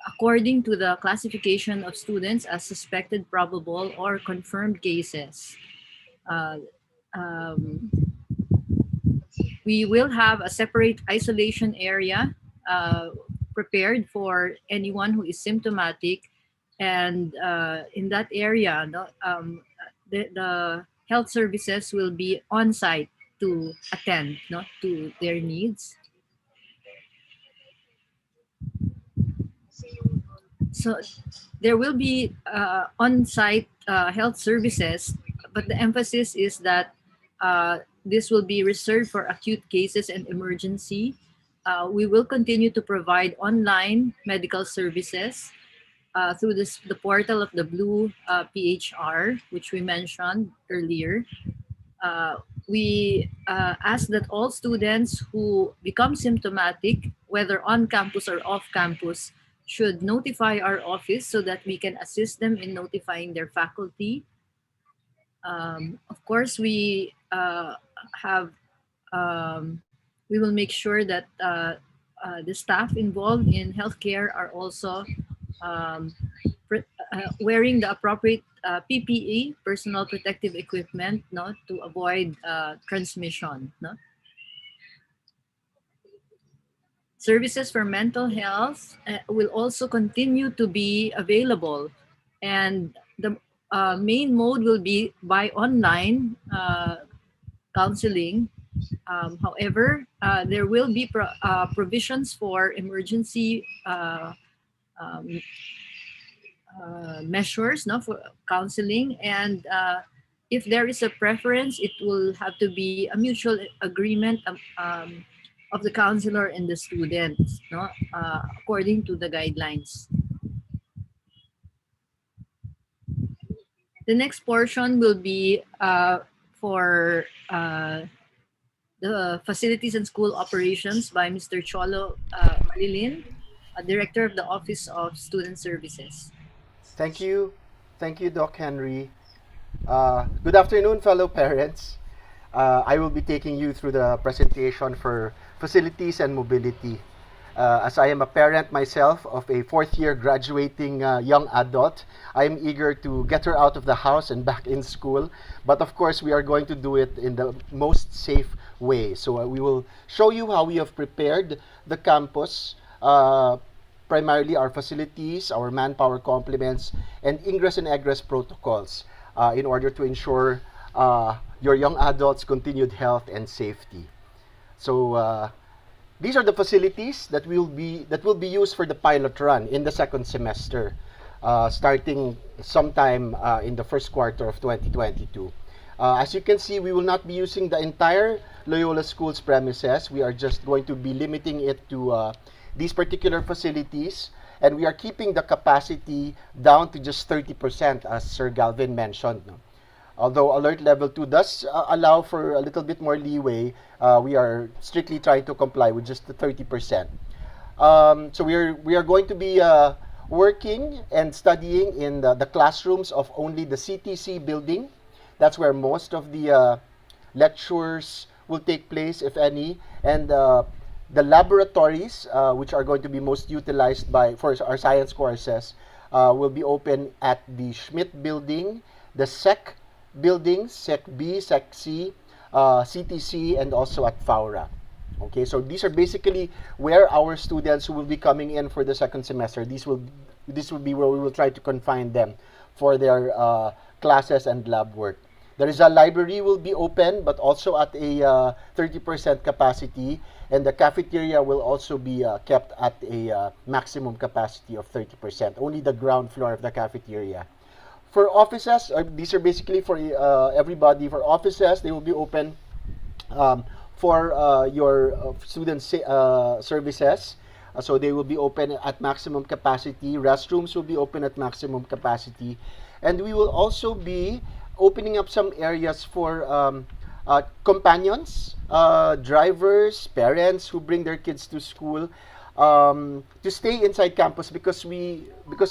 according to the classification of students as suspected, probable, or confirmed cases. Uh, um, We will have a separate isolation area prepared for anyone who is symptomatic, and in that area, the health services will be on site to attend to their needs. So there will be on-site health services, but the emphasis is that this will be reserved for acute cases and emergency. We will continue to provide online medical services through the portal of the Blue PHR, which we mentioned earlier. We ask that all students who become symptomatic, whether on campus or off campus, should notify our office so that we can assist them in notifying their faculty. Of course, have we will make sure that the staff involved in healthcare are also um, wearing the appropriate PPE, personal protective equipment, to avoid transmission. Services for mental health will also continue to be available, and the main mode will be by online counseling. However, there will be provisions for emergency measures for counseling, and if there is a preference, it will have to be a mutual agreement of the counselor and the students, according to the guidelines. The next portion will be for the facilities and school operations by Mr. Cholo Malilin, Director of the Office of Student Services. Thank you. Thank you, Doc Henry. Good afternoon, fellow parents. I will be taking you through the presentation for facilities and mobility. As I am a parent myself of a fourth-year graduating young adult, I am eager to get her out of the house and back in school. But of course, we are going to do it in the most safe way. So we will show you how we have prepared the campus, primarily our facilities, our manpower complements, and ingress and egress protocols in order to ensure your young adults' continued health and safety. So these are the facilities that will be used for the pilot run in the second semester, starting sometime in the first quarter of 2022. As you can see, we will not be using the entire Loyola Schools premises. We are just going to be limiting it to these particular facilities, and we are keeping the capacity down to just 30%, as Sir Galvin mentioned. Although Alert Level 2 does allow for a little bit more leeway, we are strictly trying to comply with just the 30%. So we are going to be working and studying in the classrooms of only the CTC building. That's where most of the lectures will take place, if any, and the laboratories, which are going to be most utilized for our science courses, will be open at the Schmidt building, the SEC buildings, SEC B, SEC C, CTC, and also at FAURA. Okay, so these are basically where our students who will be coming in for the second semester, this will be where we will try to confine them for their classes and lab work. The Rizal Library will be open, but also at a 30% capacity, and the cafeteria will also be kept at a maximum capacity of 30%, only the ground floor of the cafeteria. For offices, these are basically for everybody. For offices, they will be open for your student services. So they will be open at maximum capacity. Restrooms will be open at maximum capacity. And we will also be opening up some areas for companions, drivers, parents who bring their kids to school, to stay inside campus because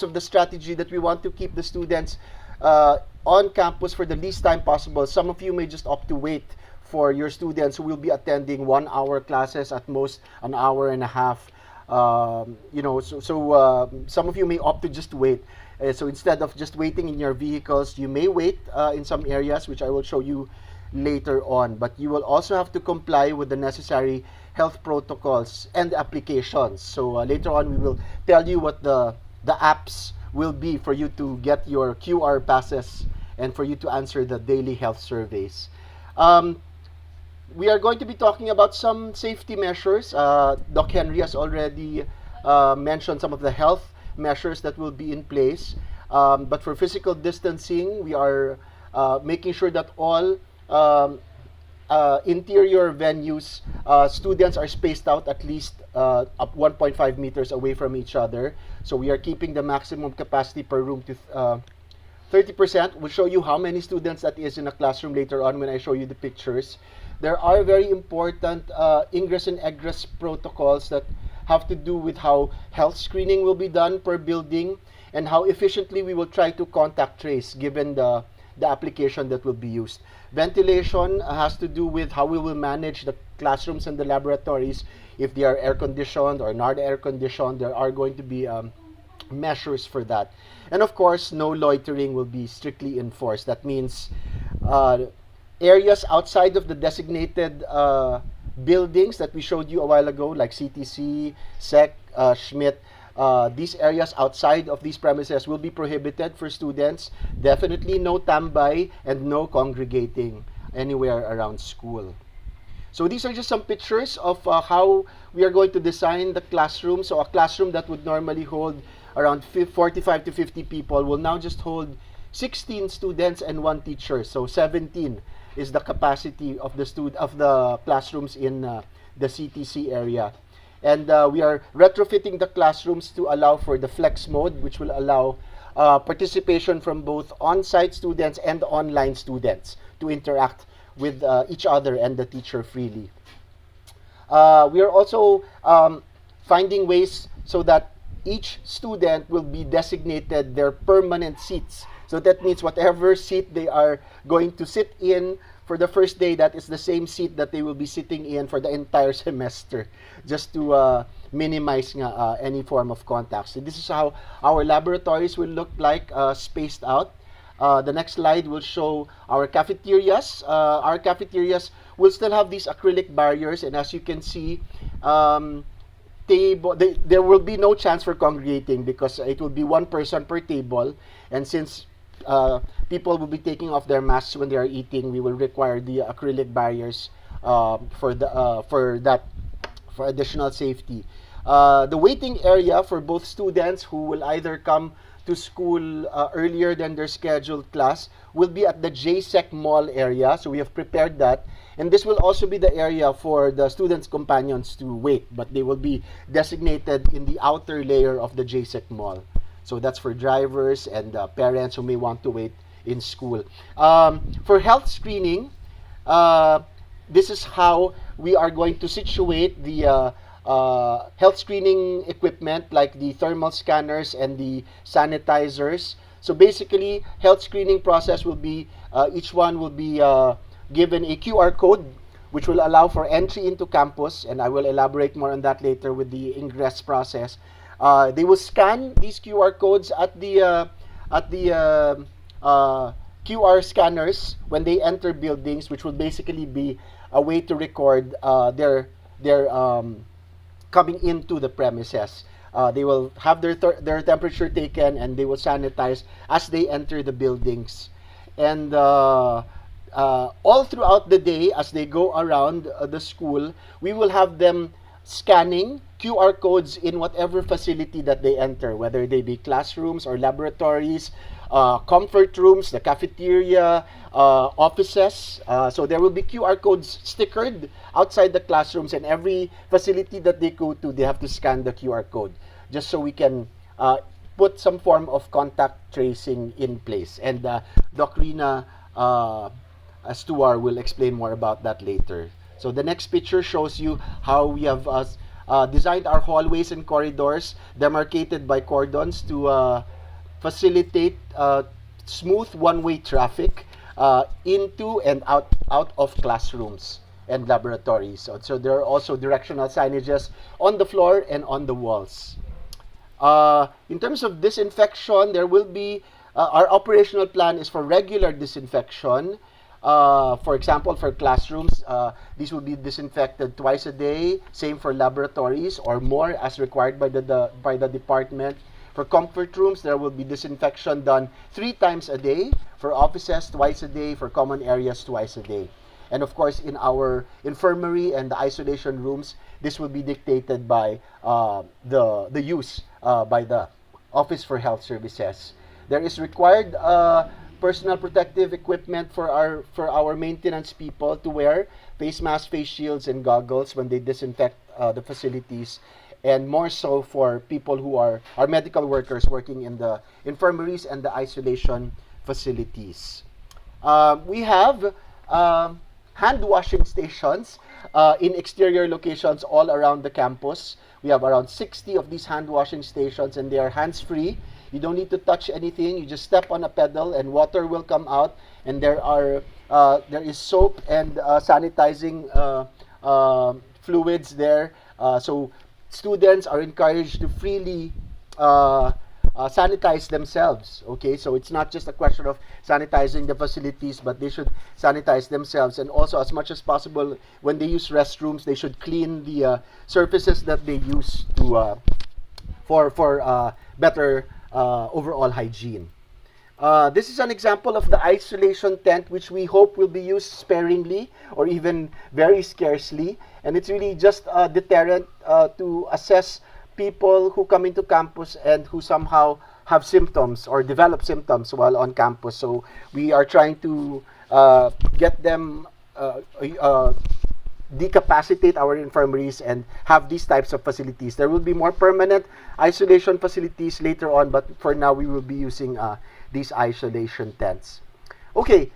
of the strategy that we want to keep the students on campus for the least time possible. Some of you may just opt to wait for your students who will be attending 1 hour classes, at most an hour and a half. Some of you may opt to just wait. So instead of just waiting in your vehicles, you may wait in some areas, which I will show you later on. But you will also have to comply with the necessary health protocols and applications. So later on, we will tell you what the apps will be for you to get your QR passes and for you to answer the daily health surveys. We are going to be talking about some safety measures. Doc Henry has already mentioned some of the health measures that will be in place. But for physical distancing, we are making sure that all interior venues, students are spaced out at least up 1.5 meters away from each other. So we are keeping the maximum capacity per room to 30%. We'll show you how many students that is in a classroom later on when I show you the pictures. There are very important ingress and egress protocols that have to do with how health screening will be done per building and how efficiently we will try to contact trace given the application that will be used. Ventilation has to do with how we will manage the classrooms and the laboratories. If they are air conditioned or not air conditioned, there are going to be measures for that. And of course, no loitering will be strictly enforced. That means areas outside of the designated buildings that we showed you a while ago, like CTC, SEC, Schmidt, these areas outside of these premises will be prohibited for students. Definitely no tambay and no congregating anywhere around school. So these are just some pictures of how we are going to design the classroom. So a classroom that would normally hold around 45 to 50 people will now just hold 16 students and one teacher. So 17 is the capacity of the classrooms in the CTC area. And we are retrofitting the classrooms to allow for the flex mode, which will allow participation from both on-site students and online students to interact with each other and the teacher freely. We are also finding ways so that each student will be designated their permanent seats. So that means whatever seat they are going to sit in for the first day, that is the same seat that they will be sitting in for the entire semester, just to minimize any form of contact. So this is how our laboratories will look like, spaced out. The next slide will show our cafeterias. Our cafeterias will still have these acrylic barriers, and as you can see, there will be no chance for congregating because it will be one person per table, and since people will be taking off their masks when they are eating, we will require the acrylic barriers for additional safety. The waiting area for both students who will either come to school earlier than their scheduled class will be at the JSEC Mall area. So we have prepared that. And this will also be the area for the students' companions to wait, but they will be designated in the outer layer of the JSEC Mall. So that's for drivers and parents who may want to wait in school. For health screening, this is how we are going to situate the health screening equipment like the thermal scanners and the sanitizers. So basically, health screening process will be, each one will be given a QR code which will allow for entry into campus, and I will elaborate more on that later with the ingress process. They will scan these QR codes at the QR scanners when they enter buildings, which will basically be a way to record their coming into the premises. They will have their temperature taken and they will sanitize as they enter the buildings. And all throughout the day, as they go around the school, we will have them scanning QR codes in whatever facility that they enter, whether they be classrooms or laboratories, comfort rooms, the cafeteria, offices. So there will be QR codes stickered outside the classrooms, and every facility that they go to, they have to scan the QR code, just so we can put some form of contact tracing in place. And Doc Rina Stuar will explain more about that later. So the next picture shows you how we have designed our hallways and corridors demarcated by cordons to facilitate smooth one-way traffic into and out of classrooms and laboratories. So there are also directional signages on the floor and on the walls. In terms of disinfection, there will be our operational plan is for regular disinfection. For example, for classrooms, these will be disinfected twice a day. Same for laboratories, or more as required by the department. For comfort rooms, there will be disinfection done 3 times a day. For offices, twice a day. For common areas, twice a day. And of course, in our infirmary and the isolation rooms, this will be dictated by the use by the Office for Health Services. There is required personal protective equipment for our maintenance people to wear: face masks, face shields, and goggles when they disinfect the facilities, and more so for people who are our medical workers working in the infirmaries and the isolation facilities. We have hand washing stations in exterior locations all around the campus. We have around 60 of these hand washing stations, and they are hands free. You don't need to touch anything. You just step on a pedal and water will come out. And there is soap and sanitizing fluids there. So students are encouraged to freely sanitize themselves. Okay, so it's not just a question of sanitizing the facilities, but they should sanitize themselves. And also, as much as possible, when they use restrooms, they should clean the surfaces that they use to for better overall hygiene. This is an example of the isolation tent, which we hope will be used sparingly or even very scarcely. And it's really just a deterrent to assess people who come into campus and who somehow have symptoms or develop symptoms while on campus. So we are trying to get them decapacitate our infirmaries and have these types of facilities. There will be more permanent isolation facilities later on, but for now we will be using these isolation tents. Okay,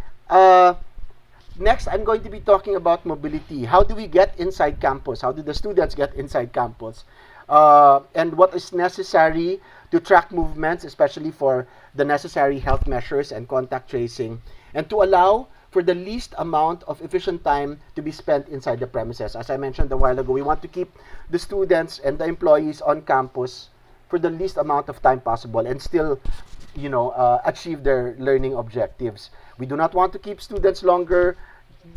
next I'm going to be talking about mobility. How do we get inside campus? How do the students get inside campus? And what is necessary to track movements, especially for the necessary health measures and contact tracing, and to allow for the least amount of efficient time to be spent inside the premises. As I mentioned a while ago, we want to keep the students and the employees on campus for the least amount of time possible and still, achieve their learning objectives. We do not want to keep students longer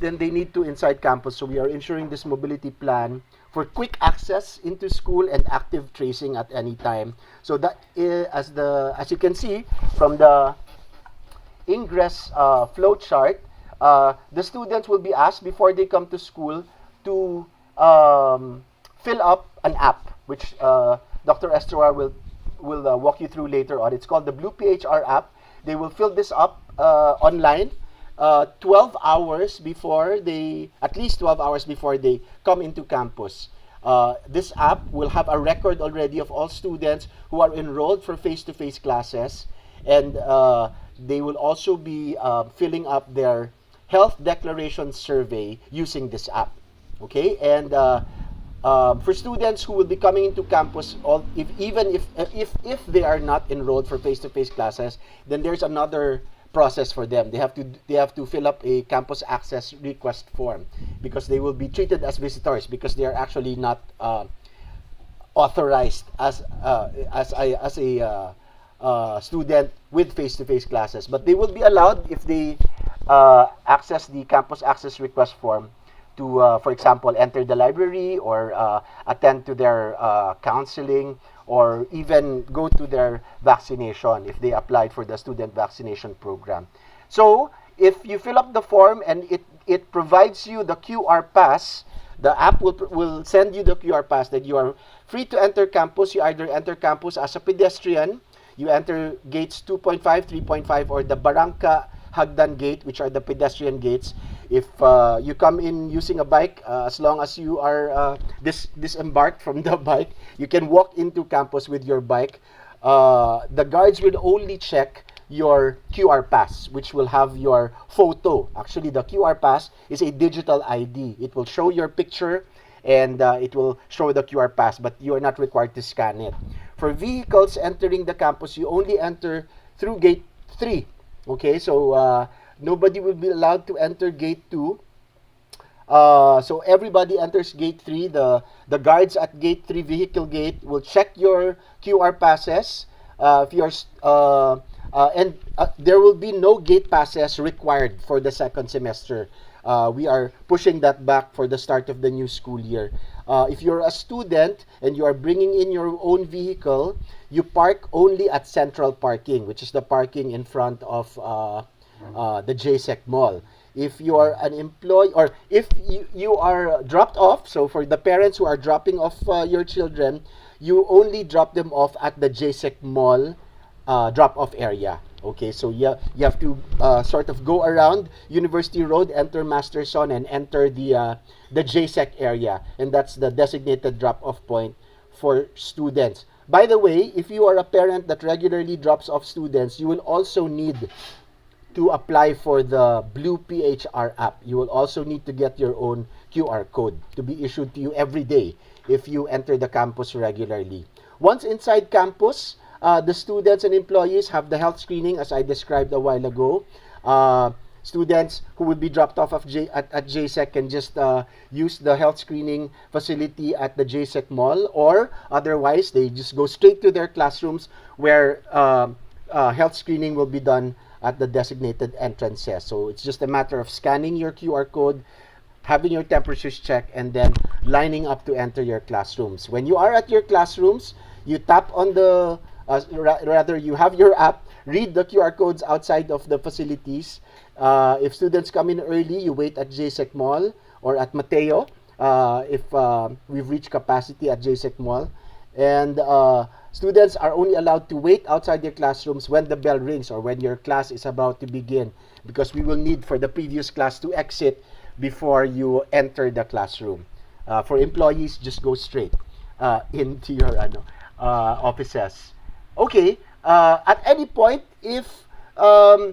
than they need to inside campus, so we are ensuring this mobility plan for quick access into school and active tracing at any time. So that as you can see from the ingress flow chart, the students will be asked before they come to school to fill up an app, which Dr. Estroar will walk you through later on. It's called the Blue PHR app. They will fill this up online 12 hours before at least 12 hours before they come into campus. This app will have a record already of all students who are enrolled for face-to-face classes, and they will also be filling up their health declaration survey using this app. Okay, and for students who will be coming into campus, if they are not enrolled for face-to-face classes, then there's another process for them. They have to fill up a campus access request form because they will be treated as visitors because they are actually not authorized as a student with face-to-face classes. But they will be allowed if they access the campus access request form to, for example, enter the library or attend to their counseling, or even go to their vaccination if they applied for the student vaccination program. So if you fill up the form and it provides you the QR pass, the app will send you the QR pass that you are free to enter campus. You either enter campus as a pedestrian, you enter gates 2.5, 3.5, or the Barangka Hagdan gate, which are the pedestrian gates. If you come in using a bike, as long as you are disembarked from the bike, you can walk into campus with your bike. The guards will only check your QR pass, which will have your photo. Actually, the QR pass is a digital ID. It will show your picture and it will show the QR pass, but you are not required to scan it. For vehicles entering the campus, you only enter through gate 3. Okay, so nobody will be allowed to enter gate 2. So everybody enters gate 3. The guards at gate 3 vehicle gate will check your QR passes. If you're There will be no gate passes required for the second semester. We are pushing that back for the start of the new school year. If you're a student and you are bringing in your own vehicle, you park only at central parking, which is the parking in front of the JSEC Mall. If you are an employee, or if you are dropped off, so for the parents who are dropping off your children, you only drop them off at the JSEC Mall drop-off area. Okay, so you have to sort of go around University Road, enter Masterson, and enter the JSEC area, and that's the designated drop-off point for students. By the way, if you are a parent that regularly drops off students, you will also need to apply for the Blue PHR app. You will also need to get your own QR code to be issued to you every day if you enter the campus regularly. Once inside campus, the students and employees have the health screening as I described a while ago. Students who will be dropped off at JSEC can just use the health screening facility at the JSEC Mall, or otherwise they just go straight to their classrooms where health screening will be done at the designated entrances. So it's just a matter of scanning your QR code, having your temperatures checked, and then lining up to enter your classrooms. When you are at your classrooms, you tap on the, rather you have your app, read the QR codes outside of the facilities. If students come in early, you wait at JSEC Mall or at Mateo if we've reached capacity at JSEC Mall. And students are only allowed to wait outside their classrooms when the bell rings or when your class is about to begin, because we will need for the previous class to exit before you enter the classroom. For employees, just go straight into your offices. Okay, at any point, if your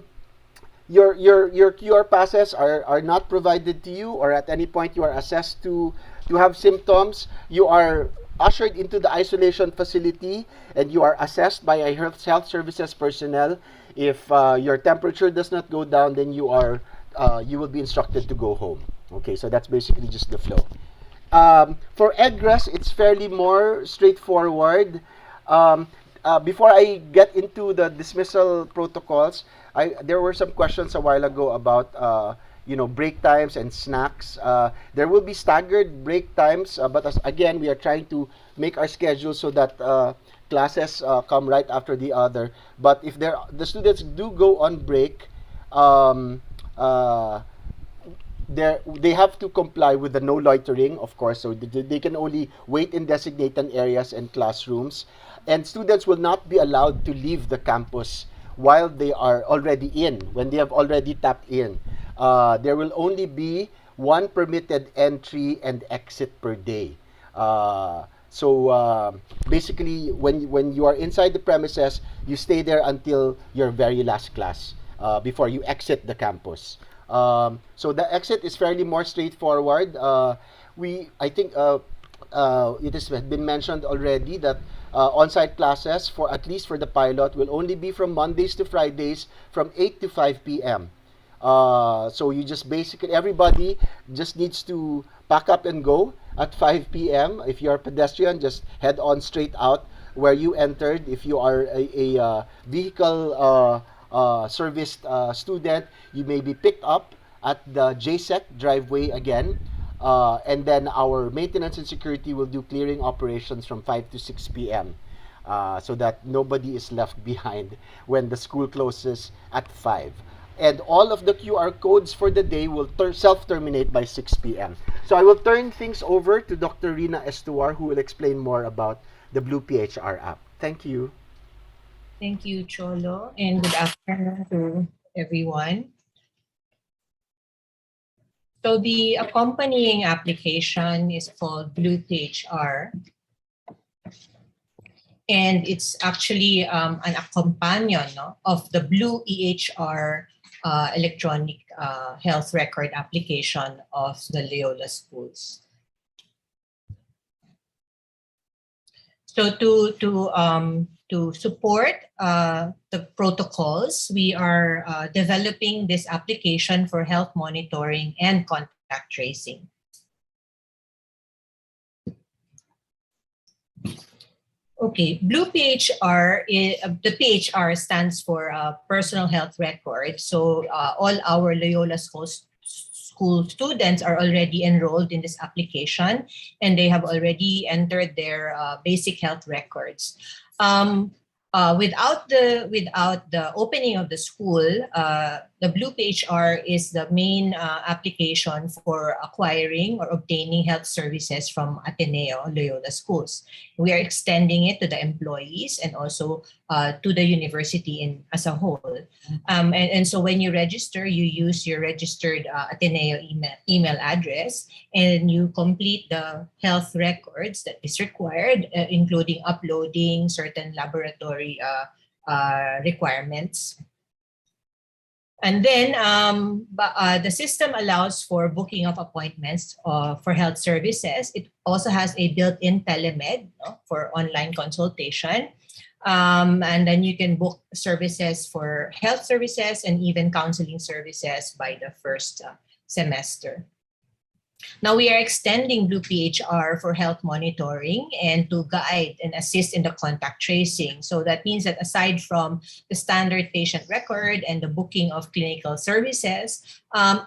QR passes are not provided to you, or at any point you are assessed to have symptoms, you are ushered into the isolation facility and you are assessed by a health services personnel. If your temperature does not go down, then you will be instructed to go home. Okay, so that's basically just the flow. For egress, it's fairly more straightforward. Before I get into the dismissal protocols, there were some questions a while ago about break times and snacks. There will be staggered break times, but again, we are trying to make our schedule so that classes come right after the other. But if the students do go on break, they have to comply with the no loitering, of course, so they can only wait in designated areas and classrooms. And students will not be allowed to leave the campus while they are already in, when they have already tapped in. There will only be one permitted entry and exit per day. So basically, when you are inside the premises, you stay there until your very last class before you exit the campus. So the exit is fairly more straightforward. I think it has been mentioned already that on-site classes, for at least for the pilot, will only be from Mondays to Fridays from 8 to 5 p.m. So you just basically, everybody just needs to pack up and go at 5 p.m. If you're a pedestrian, just head on straight out where you entered. If you are a vehicle serviced student, you may be picked up at the JSEC driveway again. And then our maintenance and security will do clearing operations from 5 to 6 p.m. So that nobody is left behind when the school closes at 5. And all of the QR codes for the day will self-terminate by 6 p.m. So I will turn things over to Dr. Rina Estuar, who will explain more about the Blue PHR app. Thank you. Thank you, Cholo, and good afternoon to everyone. So the accompanying application is called Blue PHR, and it's actually an companion of the Blue EHR electronic health record application of the Loyola Schools. So to support the protocols, we are developing this application for health monitoring and contact tracing. Okay, Blue PHR, the PHR stands for Personal Health Record. So all our Loyola school students are already enrolled in this application, and they have already entered their basic health records. Without the opening of the school, the Blue PHR is the main application for acquiring or obtaining health services from Ateneo Loyola Schools. We are extending it to the employees and also to the university as a whole. And so when you register, you use your registered Ateneo email address, and you complete the health records that is required, including uploading certain laboratory requirements. And then the system allows for booking of appointments for health services. It also has a built-in telemed for online consultation. And then you can book services for health services and even counseling services by the first semester. Now we are extending Blue PHR for health monitoring and to guide and assist in the contact tracing. So that means that aside from the standard patient record and the booking of clinical services,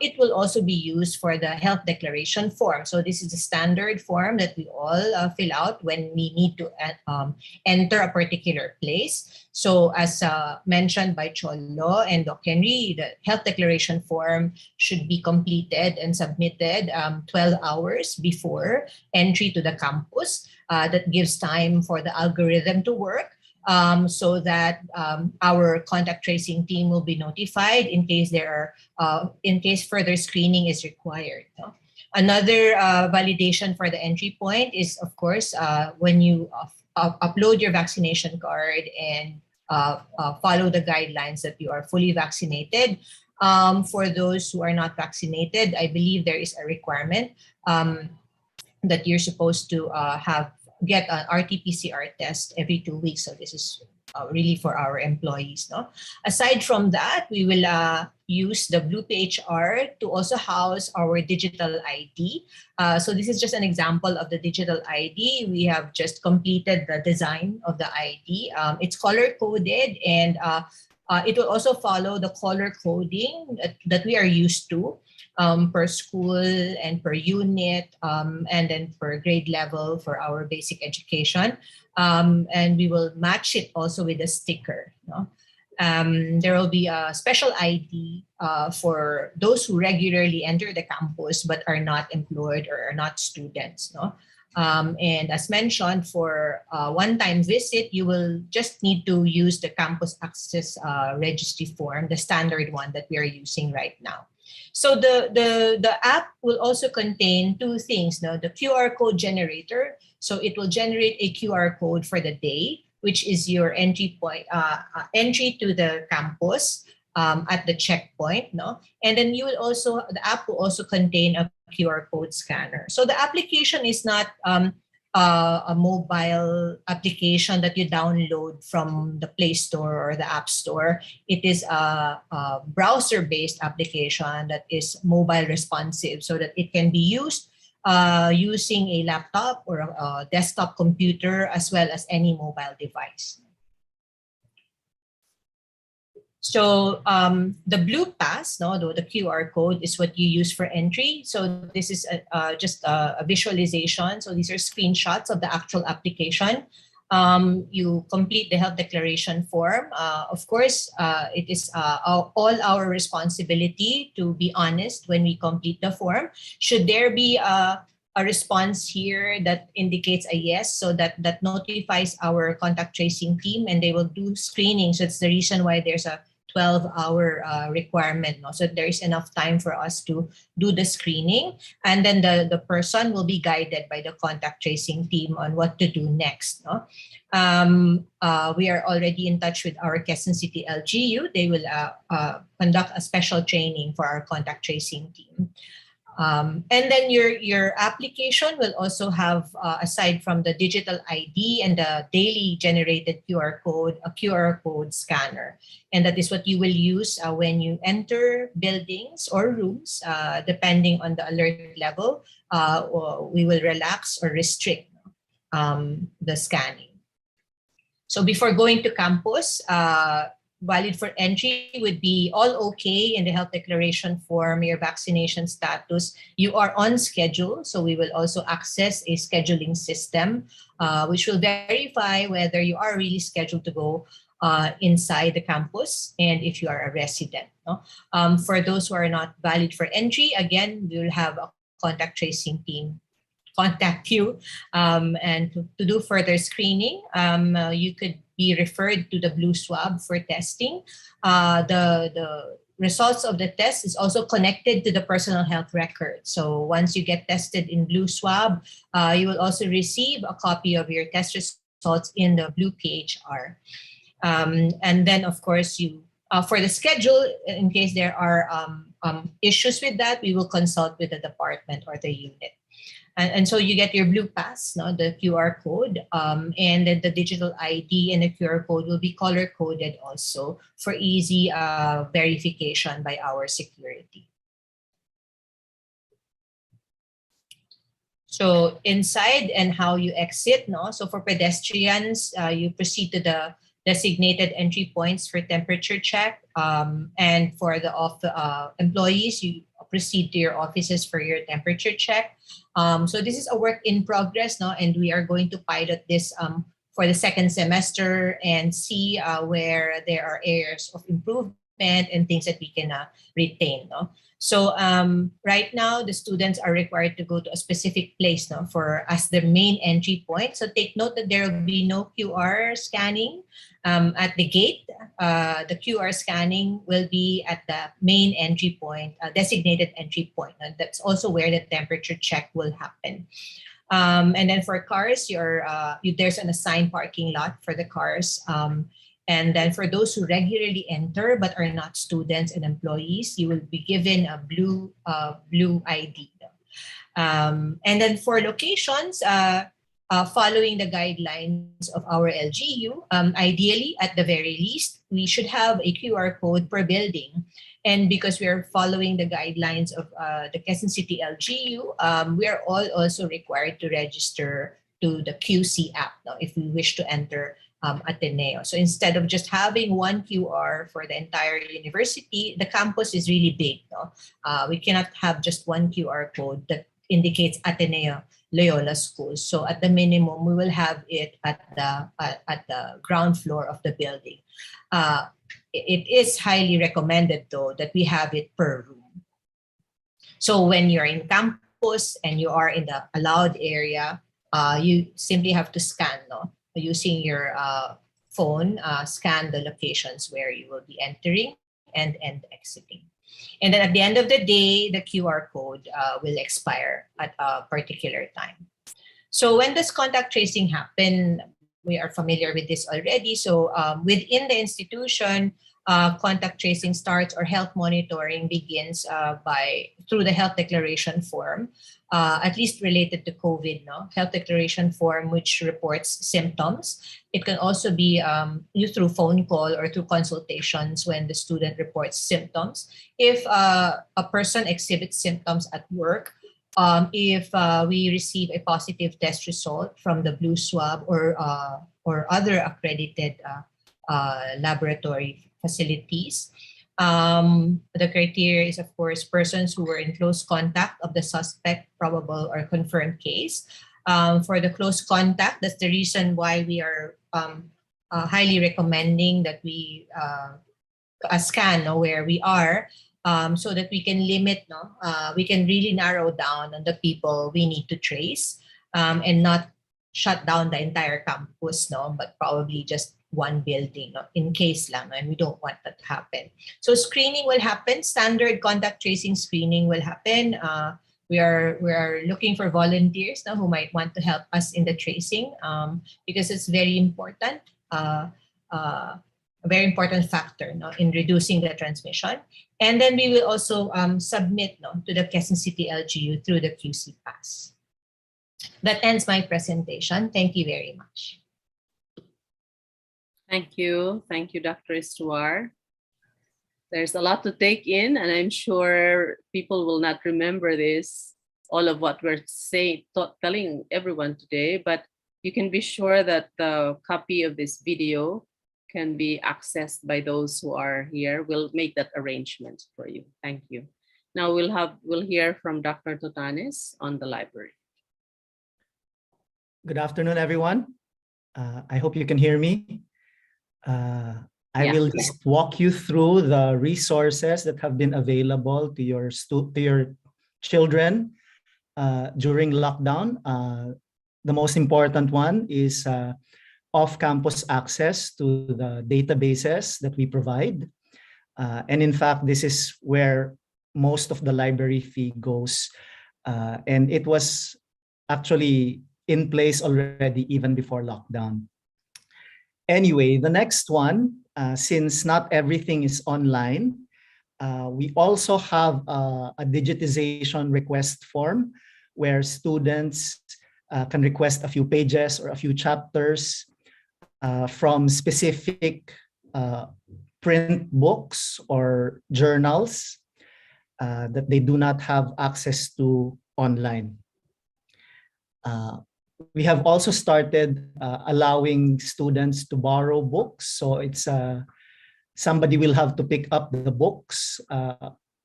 it will also be used for the health declaration form. So this is a standard form that we all fill out when we need to enter a particular place. So as mentioned by Cholo and Doc Henry, the health declaration form should be completed and submitted 12 hours before entry to the campus. That gives time for the algorithm to work so that our contact tracing team will be notified in case in case further screening is required. Another validation for the entry point is, of course, when you upload your vaccination card and follow the guidelines that you are fully vaccinated. For those who are not vaccinated, I believe there is a requirement that you're supposed to get an RT-PCR test every 2 weeks. So this is really for our employees. No? Aside from that, we will use the Blue PHR to also house our digital ID. So this is just an example of the digital ID. We have just completed the design of the ID. It's color-coded, and it will also follow the color coding that we are used to per school and per unit, and then per grade level for our basic education. And we will match it also with a sticker. No? There will be a special ID for those who regularly enter the campus but are not employed or are not students. No? And as mentioned, for a one-time visit, you will just need to use the campus access registry form, the standard one that we are using right now. So the app will also contain two things, no? The QR code generator. So it will generate a QR code for the day, which is your entry point, entry to the campus at the checkpoint, no? And then the app will also contain a QR code scanner. So the application is not a mobile application that you download from the Play Store or the App Store. It is a browser-based application that is mobile responsive, so that it can be used using a laptop or a desktop computer, as well as any mobile device. So the blue pass, the QR code, is what you use for entry. So this is just a visualization. So these are screenshots of the actual application. You complete the health declaration form. Of course, it is all our responsibility to be honest when we complete the form. Should there be a response here that indicates a yes, so that notifies our contact tracing team, and they will do screening. So it's the reason why there's a 12-hour requirement, no? So there is enough time for us to do the screening, and then the person will be guided by the contact tracing team on what to do next. No? We are already in touch with our Quezon City LGU. They will conduct a special training for our contact tracing team. And then your application will also have, aside from the digital ID and the daily generated QR code, a QR code scanner. And that is what you will use when you enter buildings or rooms, depending on the alert level. We will relax or restrict the scanning. So before going to campus, valid for entry would be all okay in the health declaration form, your vaccination status, you are on schedule. So we will also access a scheduling system, which will verify whether you are really scheduled to go inside the campus and if you are a resident. No? For those who are not valid for entry, again, we will have a contact tracing team contact you and to do further screening. You could be referred to the blue swab for testing. The results of the test is also connected to the personal health record. So once you get tested in blue swab, you will also receive a copy of your test results in the blue PHR. And then, of course, you for the schedule, in case there are issues with that, we will consult with the department or the unit. And so you get your blue pass, no, the QR code, and then the digital ID and the QR code will be color coded also for easy verification by our security. So inside and how you exit, no. So for pedestrians, you proceed to the designated entry points for temperature check, and for the employees, you proceed to your offices for your temperature check. So this is a work in progress, no, and we are going to pilot this for the second semester and see where there are areas of improvement and things that we can retain, no. So right now, the students are required to go to a specific place, no, for as the main entry point. So take note that there will be no QR scanning at the gate. The QR scanning will be at the main entry point, designated entry point. And that's also where the temperature check will happen. And then for cars, there's an assigned parking lot for the cars. And then for those who regularly enter but are not students and employees, you will be given a blue ID. And then for locations, following the guidelines of our LGU, ideally, at the very least, we should have a QR code per building. And because we are following the guidelines of the Quezon City LGU, we are all also required to register to the QC app now if we wish to enter Ateneo. So instead of just having one QR for the entire university, the campus is really big. No? We cannot have just one QR code that indicates Ateneo Loyola Schools. So at the minimum, we will have it at the ground floor of the building. It is highly recommended, though, that we have it per room. So when you're in campus and you are in the allowed area, you simply have to scan, no? Using your phone, scan the locations where you will be entering and exiting. And then at the end of the day, the QR code will expire at a particular time. So when does contact tracing happen? We are familiar with this already. So within the institution, contact tracing starts or health monitoring begins through the health declaration form, at least related to COVID, no? Health declaration form which reports symptoms. It can also be used through phone call or through consultations when the student reports symptoms. If a person exhibits symptoms at work, if we receive a positive test result from the blue swab or other accredited laboratory facilities. The criteria is, of course, persons who were in close contact of the suspect, probable or confirmed case. For the close contact, that's the reason why we are highly recommending that we scan where we are, so that we can limit, we can really narrow down on the people we need to trace, and not shut down the entire campus, but probably just one building, in case lang, and we don't want that to happen. So screening will happen. Standard contact tracing screening will happen. We are looking for volunteers now who might want to help us in the tracing, because it's very important. A very important factor in reducing the transmission. And then we will also submit to the Quezon City LGU through the QC Pass. That ends my presentation. Thank you very much. Thank you. Thank you, Dr. Estuar. There's a lot to take in, and I'm sure people will not remember this, all of what we're telling everyone today, but You can be sure that the copy of this video can be accessed by those who are here. We'll make that arrangement for you. Thank you. Now we'll hear from Dr. Totanes on the library. Good afternoon, everyone. I hope you can hear me. I will just walk you through the resources that have been available to your children during lockdown. The most important one is off-campus access to the databases that we provide. And in fact, this is where most of the library fee goes. And it was actually in place already even before lockdown. Anyway, the next one, since not everything is online, we also have a digitization request form where students can request a few pages or a few chapters from specific print books or journals that they do not have access to online. We have also started allowing students to borrow books. So it's somebody will have to pick up the books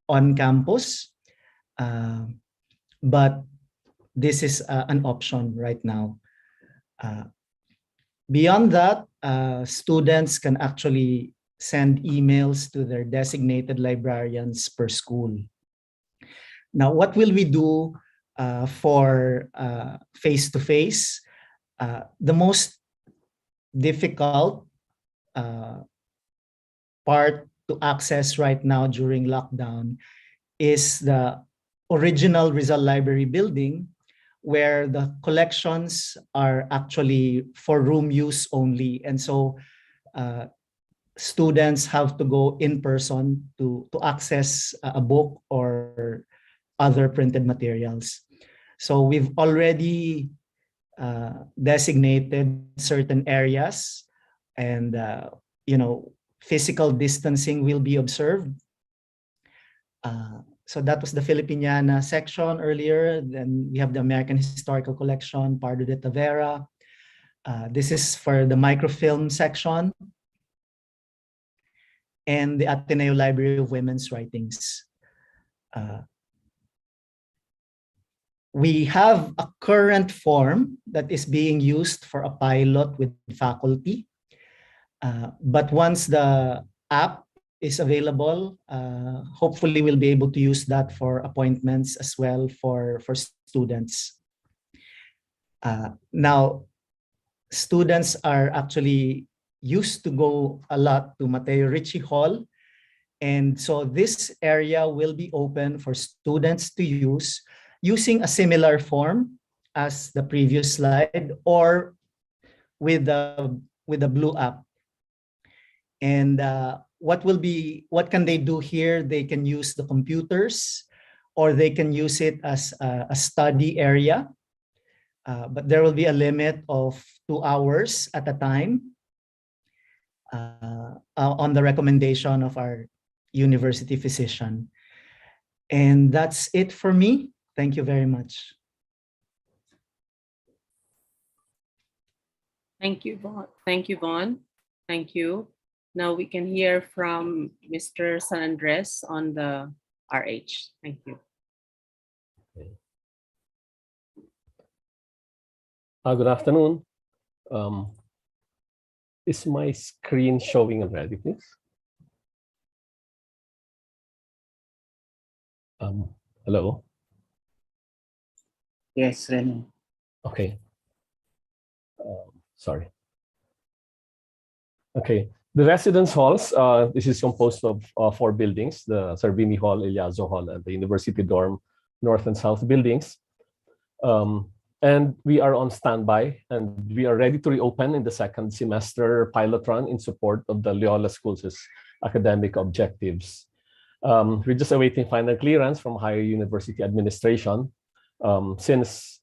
on campus. But this is an option right now. Beyond that, students can actually send emails to their designated librarians per school. Now, what will we do for face-to-face? The most difficult part to access right now during lockdown is the original Rizal Library building, where the collections are actually for room use only. And so students have to go in person to access a book or other printed materials. So we've already designated certain areas, and physical distancing will be observed. So that was the Filipiniana section earlier. Then we have the American Historical Collection, Pardo de Tavera. This is for the microfilm section, and the Ateneo Library of Women's Writings. We have a current form that is being used for a pilot with faculty. But once the app is available, hopefully we'll be able to use that for appointments as well for students. Now, students are actually used to go a lot to Mateo Ricci Hall. And so this area will be open for students to use using a similar form as the previous slide, or with the blue app. And what can they do here? They can use the computers, or they can use it as a study area. But there will be a limit of 2 hours at a time on the recommendation of our university physician. And that's it for me. Thank you very much. Thank you, Vaughn. Thank you, Vaughn. Thank you. Now we can hear from Mr. San Andres on the RH. Thank you. Good afternoon. Is my screen showing already, please? Hello? Yes, Rene. Okay. Sorry. Okay. The residence halls, this is composed of 4 buildings, the Servini Hall, Eliazo Hall, and the University Dorm North and South buildings. And we are on standby, and we are ready to reopen in the second semester pilot run in support of the Loyola Schools' academic objectives. We're just awaiting final clearance from higher university administration, since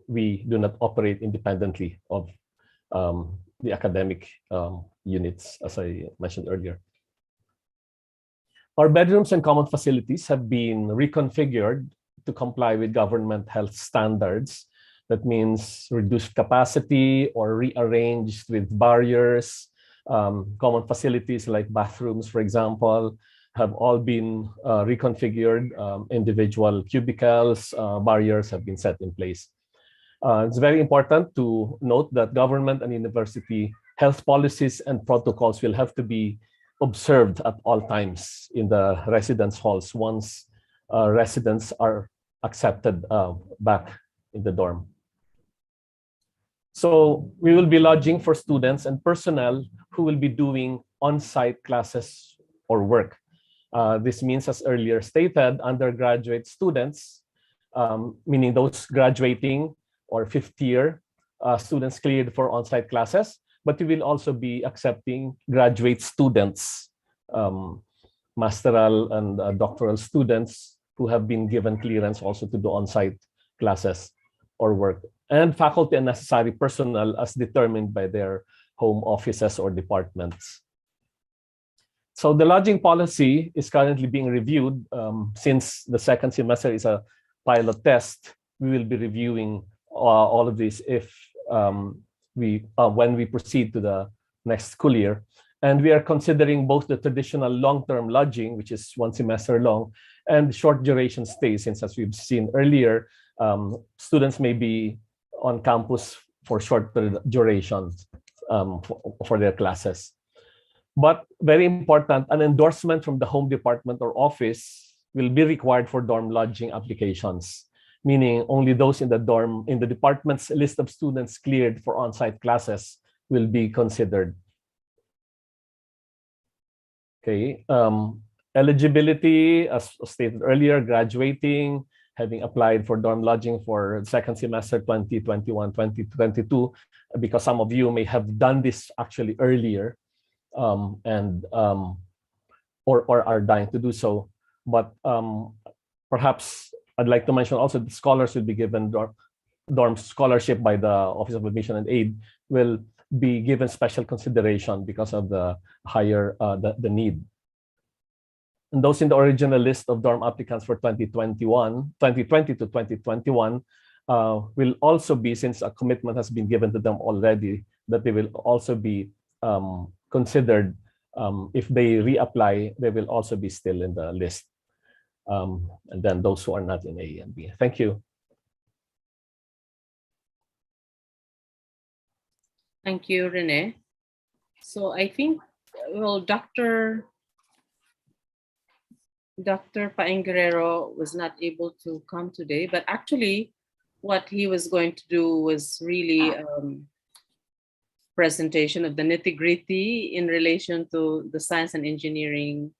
we do not operate independently of the academic units, as I mentioned earlier. Our bedrooms and common facilities have been reconfigured to comply with government health standards That means reduced capacity or rearranged with barriers. Common facilities like bathrooms, for example, have all been reconfigured. Individual cubicles, barriers have been set in place. It's very important to note that government and university health policies and protocols will have to be observed at all times in the residence halls once residents are accepted back in the dorm. So we will be lodging for students and personnel who will be doing on-site classes or work. This means, as earlier stated, undergraduate students, meaning those graduating or fifth year students cleared for on-site classes, but we will also be accepting graduate students, masteral and doctoral students who have been given clearance also to do on-site classes or work, and faculty and necessary personnel as determined by their home offices or departments. So the lodging policy is currently being reviewed. Since the second semester is a pilot test, we will be reviewing all of this if when we proceed to the next school year. And we are considering both the traditional long-term lodging, which is 1 semester long, and short duration stays, since as we've seen earlier, students may be on campus for shorter durations for their classes. But very important, an endorsement from the home department or office will be required for dorm lodging applications, meaning only those in the dorm, in the department's list of students cleared for on-site classes will be considered. Okay, eligibility, as stated earlier, graduating, having applied for dorm lodging for second semester 2021, 2022, because some of you may have done this actually earlier or are dying to do so. But perhaps I'd like to mention also the scholars will be given dorm scholarship by the Office of Admission and Aid will be given special consideration because of the higher the need. And those in the original list of dorm applicants for 2020 to 2021 will also be, since a commitment has been given to them already, that they will also be considered. If they reapply, they will also be still in the list. And then those who are not in A and B. Thank you. Thank you, Rene. So I think, well, Dr. Paeng Guerrero was not able to come today, but actually what he was going to do was really presentation of the nitty-gritty in relation to the science and engineering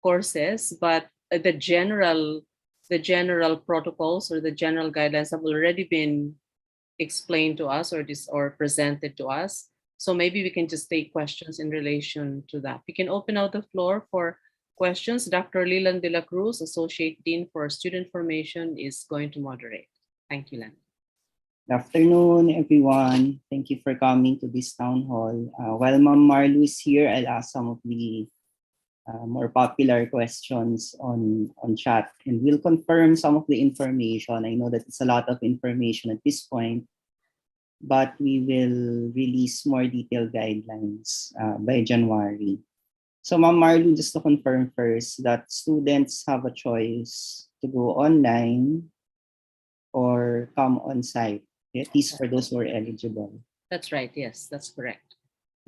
courses, but the general protocols or the general guidelines have already been explained to us or presented to us. So maybe we can just take questions in relation to that. We can open out the floor for questions. Dr. Lilan de la Cruz, Associate Dean for Student Formation, is going to moderate. Thank you, Lan. Good afternoon, everyone. Thank you for coming to this town hall. While Ma'am Marlu is here, I'll ask some of the more popular questions on chat, and we'll confirm some of the information. I know that it's a lot of information at this point, but we will release more detailed guidelines by January. So Ma'am Marlu, just to confirm first that students have a choice to go online or come on site, at least for those who are eligible. That's right. Yes, that's correct.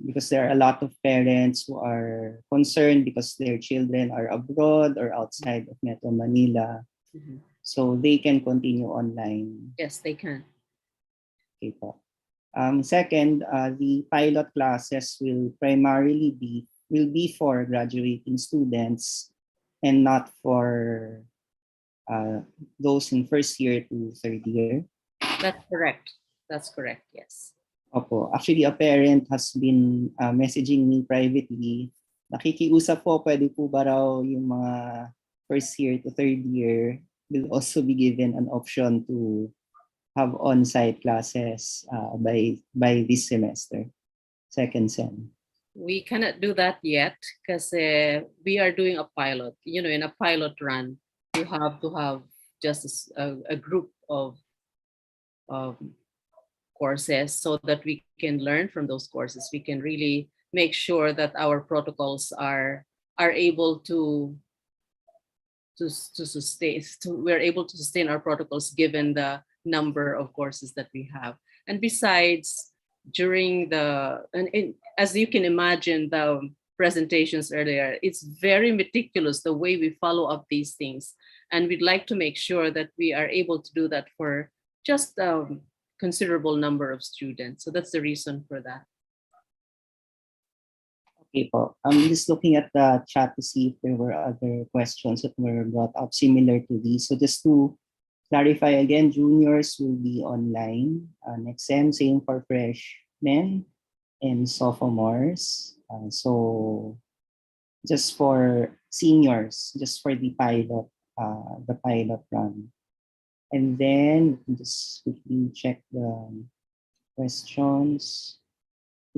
Because there are a lot of parents who are concerned because their children are abroad or outside of Metro Manila. Mm-hmm. So they can continue online. Yes, they can. Okay po. Second, the pilot classes will primarily be for graduating students and not for those in first year to third year. That's correct. That's correct, yes. Opo. Actually, a parent has been messaging me privately. Nakikiusap po, pwede po ba raw yung mga first year to third year will also be given an option to have on-site classes by this semester, second sem. We cannot do that yet because we are doing a pilot. You know, in a pilot run, you have to have just a group of courses so that we can learn from those courses. We can really make sure that our protocols are able to sustain, we're able to sustain our protocols given the number of courses that we have. And besides, during as you can imagine, the presentations earlier, it's very meticulous the way we follow up these things. And we'd like to make sure that we are able to do that for just a considerable number of students. So that's the reason for that. Okay po. I'm just looking at the chat to see if there were other questions that were brought up similar to these. So just to clarify again, juniors will be online next sem, same for freshmen and sophomores. So just for seniors, just for the pilot run. And then just quickly check the questions.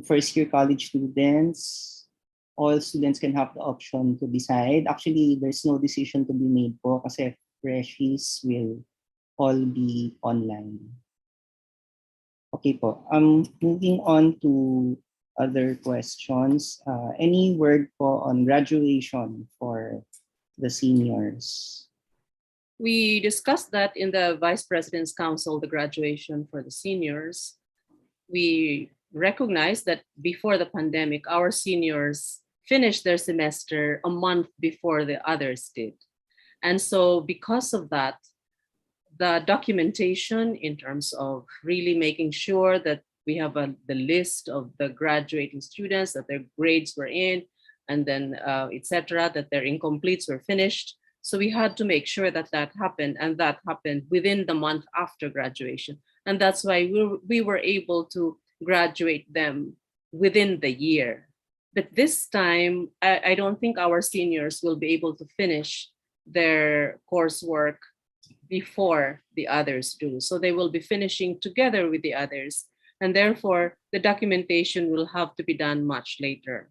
First year college students, all students can have the option to decide. Actually, there's no decision to be made po kasi freshies will all be online. Okay po. Moving on to other questions. Any word po on graduation for the seniors? We discussed that in the Vice President's Council, the graduation for the seniors. We recognize that before the pandemic, our seniors finished their semester a month before the others did. And so because of that, the documentation in terms of really making sure that we have the list of the graduating students, that their grades were in, and then etc., that their incompletes were finished. So we had to make sure that that happened, and that happened within the month after graduation. And that's why we were able to graduate them within the year. But this time, I don't think our seniors will be able to finish their coursework before the others do. So they will be finishing together with the others. And therefore, the documentation will have to be done much later.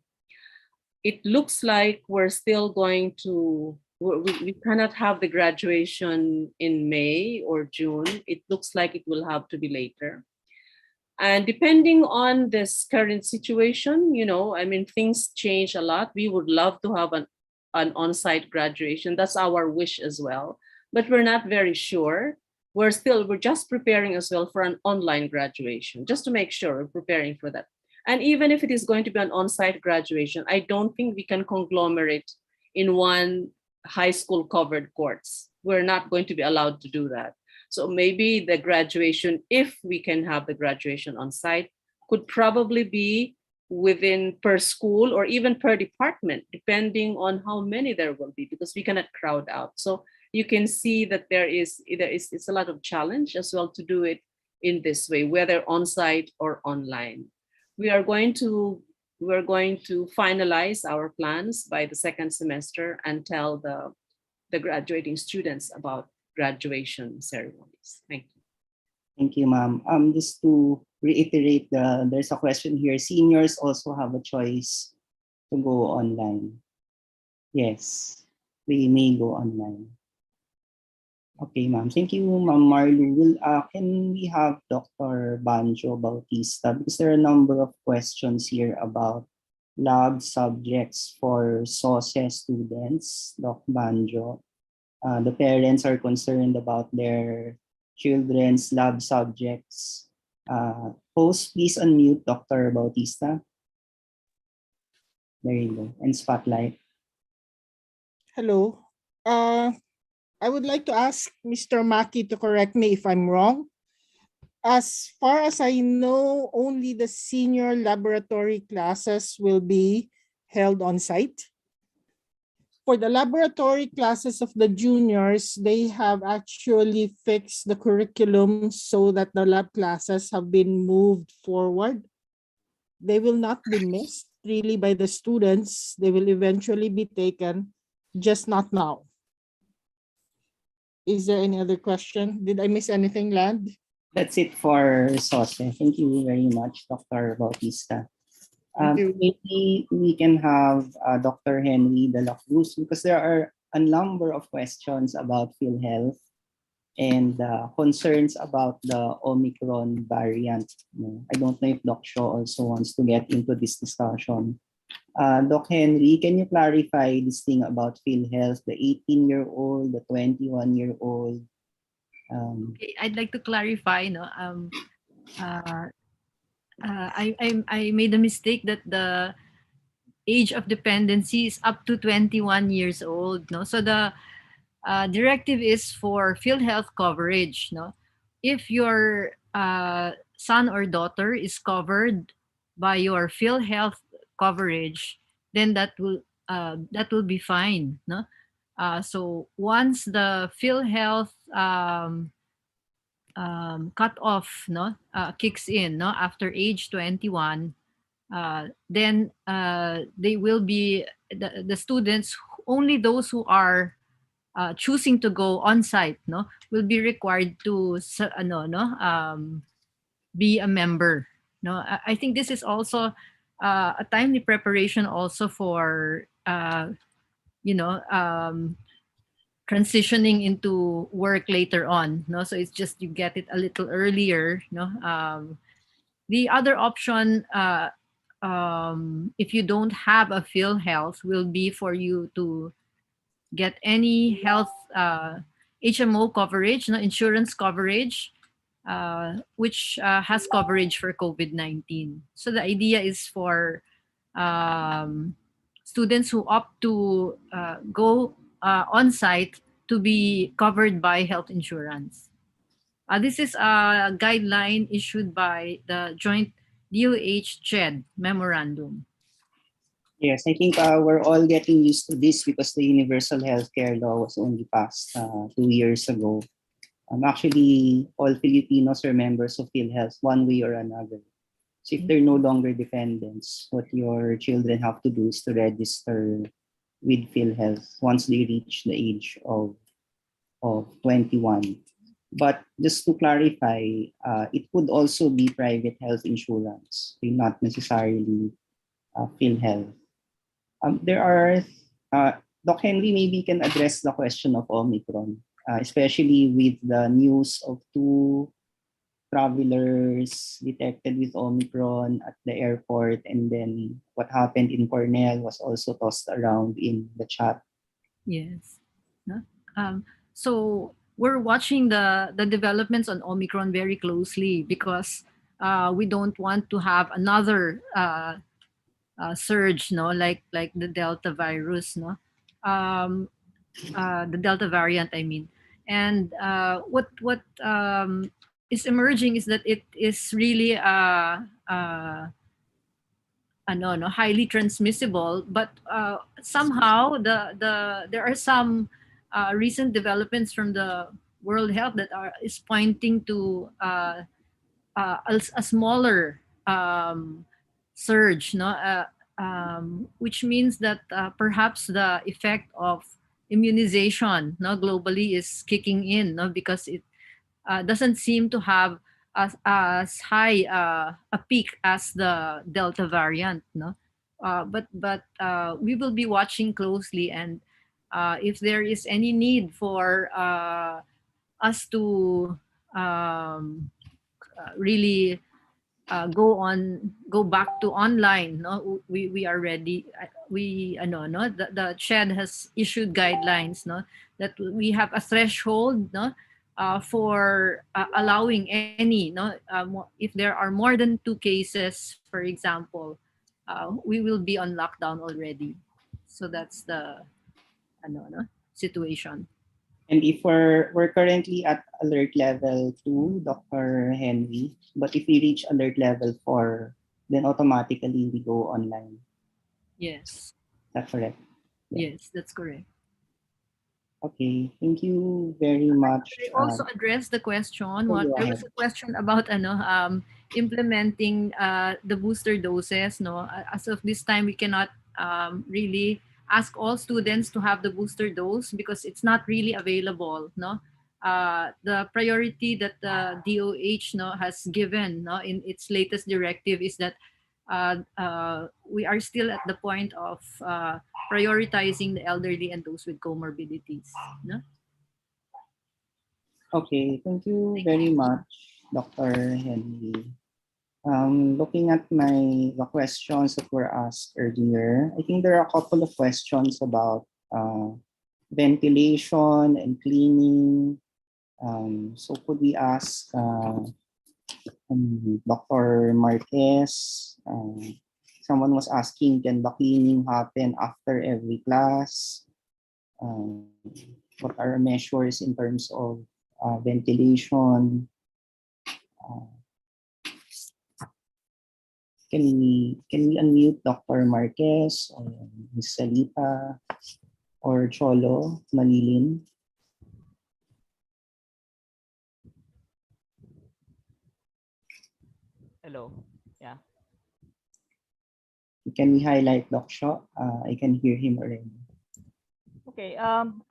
It looks like we're still going to, we cannot have the graduation in May or June. It looks like it will have to be later. And depending on this current situation, I mean, things change a lot. We would love to have an on-site graduation. That's our wish as well. But we're not very sure. We're just preparing as well for an online graduation, just to make sure we're preparing for that. And even if it is going to be an on-site graduation, I don't think we can conglomerate in one high school covered courts. We're not going to be allowed to do that. So maybe the graduation, if we can have the graduation on site, could probably be within per school or even per department, depending on how many there will be, because we cannot crowd out. So you can see that it's a lot of challenge as well to do it in this way, whether on site or online. We're going to finalize our plans by the second semester and tell the graduating students about graduation ceremonies. Thank you. Thank you, ma'am. Just to reiterate, there's a question here. Seniors also have a choice to go online. Yes, they may go online. Okay, ma'am. Thank you, Ma'am Marlu. Can we have Dr. Banjo Bautista? Because there are a number of questions here about lab subjects for SOSE students, Doc Banjo. The parents are concerned about their children's lab subjects. Host, please unmute Dr. Bautista. There you go. And spotlight. Hello. I would like to ask Mr. Maki to correct me if I'm wrong. As far as I know, only the senior laboratory classes will be held on site. For the laboratory classes of the juniors, they have actually fixed the curriculum so that the lab classes have been moved forward. They will not be missed really by the students. They will eventually be taken, just not now. Is there any other question? Did I miss anything, Land? That's it for SOSE. Thank you very much, Dr. Bautista. Maybe we can have Dr. Henry de la Cruz, because there are a number of questions about PhilHealth. and concerns about the Omicron variant. I don't know if Doc Shaw also wants to get into this discussion. Doc Henry, can you clarify this thing about PhilHealth, the 18-year-old, the 21-year-old? Okay, I'd like to clarify. I made a mistake that the age of dependency is up to 21 years old. No, so the directive is for field health coverage. No, if your son or daughter is covered by your field health coverage, then that will be fine. No, so once the field health cut off kicks in after age 21, then they will be the students, only those who are choosing to go on site will be required to be a member. I think this is also a timely preparation also for you know um, transitioning into work later on. So it's just you get it a little earlier. The other option, if you don't have a field health, will be for you to get any health HMO coverage, insurance coverage, which has coverage for COVID-19. So the idea is for um, students who opt to go on site to be covered by health insurance. This is a guideline issued by the Joint DOH CHED memorandum. Yes, I think we're all getting used to this because the Universal Healthcare Law was only passed 2 years ago. Actually, all Filipinos are members of PhilHealth one way or another. So if they're no longer dependents, what your children have to do is to register with PhilHealth once they reach the age of 21. But just to clarify, it could also be private health insurance, not necessarily PhilHealth. There are, Doc Henry maybe can address the question of Omicron, especially with the news of 2 travelers detected with Omicron at the airport, and then what happened in Cornell was also tossed around in the chat. Yes. No? So we're watching the developments on Omicron very closely because we don't want to have another surge, like the Delta virus, the Delta variant, I mean. And what is emerging is that it is really highly transmissible, but somehow there are some recent developments from the World Health that is pointing to a smaller surge, which means that perhaps the effect of immunization globally is kicking in, because it doesn't seem to have as high a peak as the Delta variant. But we will be watching closely, and if there is any need for us to really go back to online, we are ready. We no the CHED has issued guidelines, that we have a threshold, for allowing any, if there are more than 2 cases, for example, we will be on lockdown already. So that's the situation. And if we're currently at alert level 2, Dr. Henry, but if we reach alert level 4, then automatically we go online. Yes. Is that correct? Yeah. Yes, that's correct. Okay, thank you very much. I also addressed the question. There was a question about implementing the booster doses. As of this time, we cannot really ask all students to have the booster dose because it's not really available. The priority that the DOH has given in its latest directive is that we are still at the point of prioritizing the elderly and those with comorbidities. Okay, thank you very much, Dr. Henry. Looking at the questions that were asked earlier, I think there are a couple of questions about ventilation and cleaning. So could we ask Dr. Marquez? Someone was asking, can the cleaning happen after every class? What are measures in terms of ventilation? Can we unmute Dr. Marquez or Ms. Salita or Cholo Malilin? Hello. Yeah. Can we highlight Doc Shaw? I can hear him already. Okay.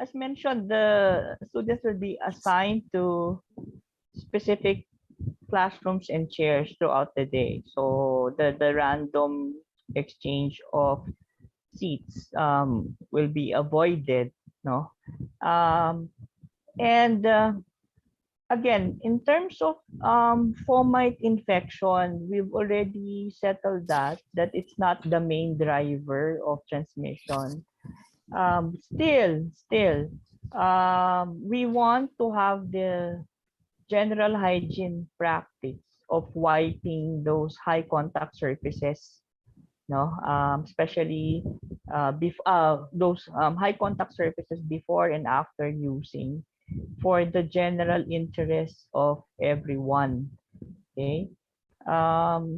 As mentioned, the students will be assigned to specific classrooms and chairs throughout the day. So the random exchange of seats will be avoided. No. And again, in terms of fomite infection, we've already settled that it's not the main driver of transmission. Still, we want to have the general hygiene practice of wiping those high contact surfaces, no, especially those high contact surfaces before and after using, for the general interest of everyone. Okay.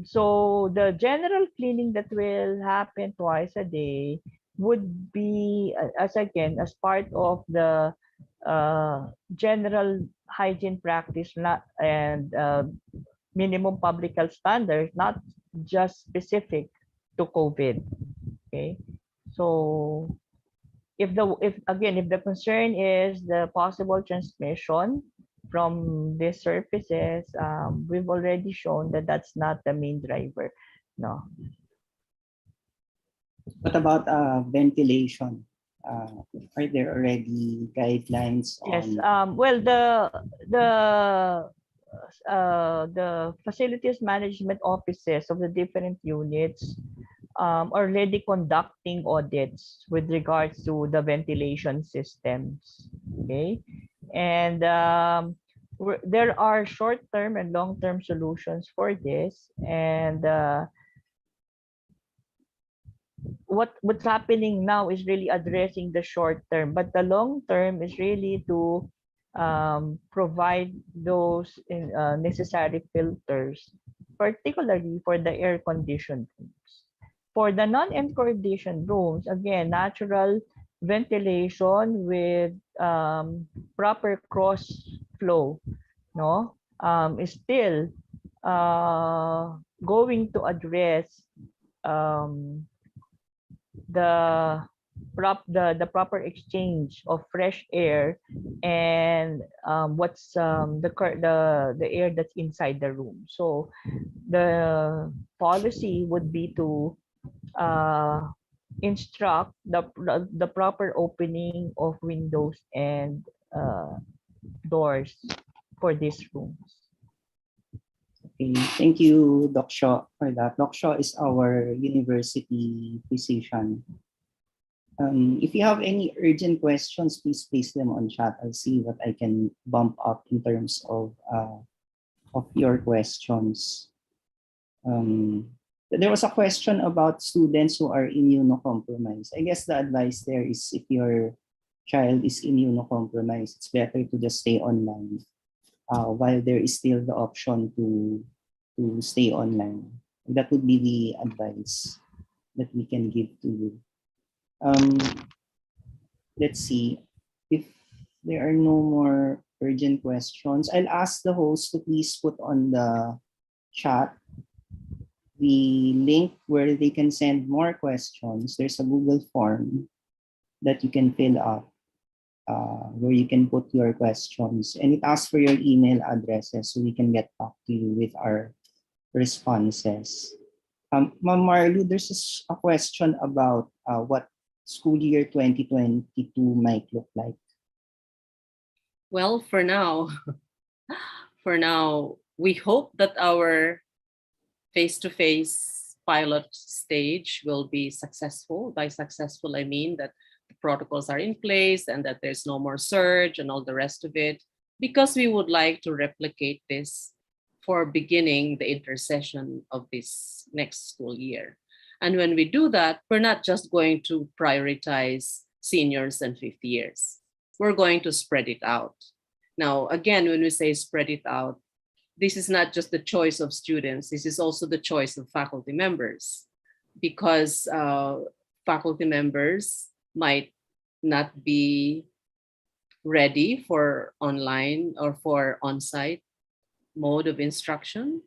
So the general cleaning that will happen twice a day would be as part of the general hygiene practice, not and minimum public health standards, not just specific to COVID. Okay, so if the concern is the possible transmission from these surfaces, we've already shown that that's not the main driver. No. What about ventilation? Are there already guidelines Yes. on? Well, the facilities management offices of the different units already conducting audits with regards to the ventilation systems. Okay, and there are short-term and long-term solutions for this, and what's happening now is really addressing the short term, but the long term is really to provide those necessary filters, particularly for the air conditioned rooms. For the non-air conditioned rooms, again, natural ventilation with proper cross flow, no, is still going to address um, the the proper exchange of fresh air and what's the air that's inside the room. So the policy would be to uh, instruct the proper opening of windows and doors for these rooms. Okay, thank you, Doc Shaw, for that. Doc Shaw is our university physician. If you have any urgent questions, please place them on chat. I'll see what I can bump up in terms of your questions. There was a question about students who are immunocompromised. I guess the advice there is if your child is immunocompromised, it's better to just stay online while there is still the option to stay online. That would be the advice that we can give to you. Let's see if there are no more urgent questions. I'll ask the host to please put on the chat the link where they can send more questions. There's a Google form that you can fill up where you can put your questions, and it asks for your email addresses so we can get back to you with our responses. Ma'am Marlu, there's a question about what school year 2022 might look like. Well, for now, for now, we hope that our face-to-face pilot stage will be successful. By successful, I mean that the protocols are in place and that there's no more surge and all the rest of it, because we would like to replicate this for beginning the intersession of this next school year. And when we do that, we're not just going to prioritize seniors and fifth years. We're going to spread it out. Now, again, when we say spread it out, this is not just the choice of students, this is also the choice of faculty members, because faculty members might not be ready for online or for on-site mode of instruction.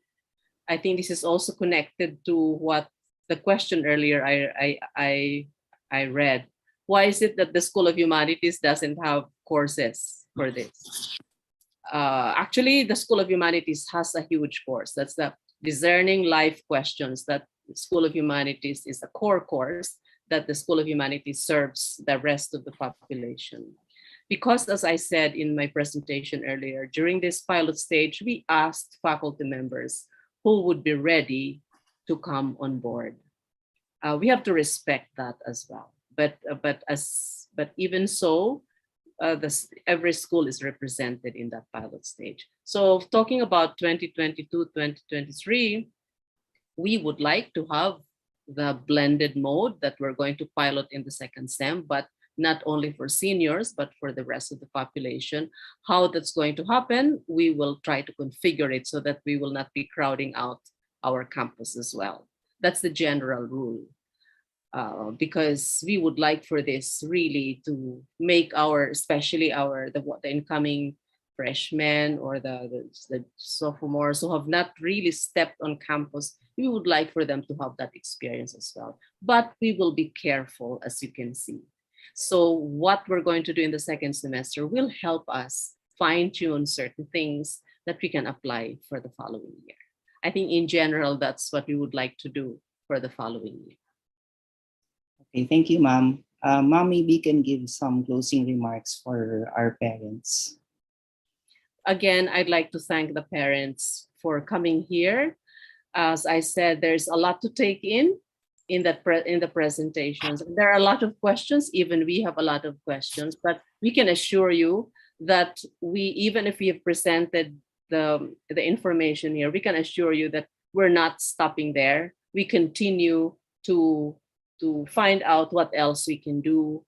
I think this is also connected to what the question earlier I read. Why is it that the School of Humanities doesn't have courses for this? Actually, the School of Humanities has a huge course. That's the Discerning Life Questions. That School of Humanities is a core course that the School of Humanities serves the rest of the population. Because, as I said in my presentation earlier, during this pilot stage, we asked faculty members who would be ready to come on board. We have to respect that as well. But even so, every school is represented in that pilot stage. So talking about 2022, 2023, we would like to have the blended mode that we're going to pilot in the second SEM, but not only for seniors, but for the rest of the population. How that's going to happen, we will try to configure it so that we will not be crowding out our campus as well. That's the general rule. Because we would like for this really to make especially the incoming freshmen or the sophomores who have not really stepped on campus, we would like for them to have that experience as well. But we will be careful, as you can see. So what we're going to do in the second semester will help us fine-tune certain things that we can apply for the following year. I think in general, that's what we would like to do for the following year. Okay, thank you, ma'am. Ma'am, maybe you can give some closing remarks for our parents. Again, I'd like to thank the parents for coming here. As I said, there's a lot to take in the presentations. There are a lot of questions, even we have a lot of questions, but we can assure you that even if we have presented the information here, we can assure you that we're not stopping there. We continue to find out what else we can do,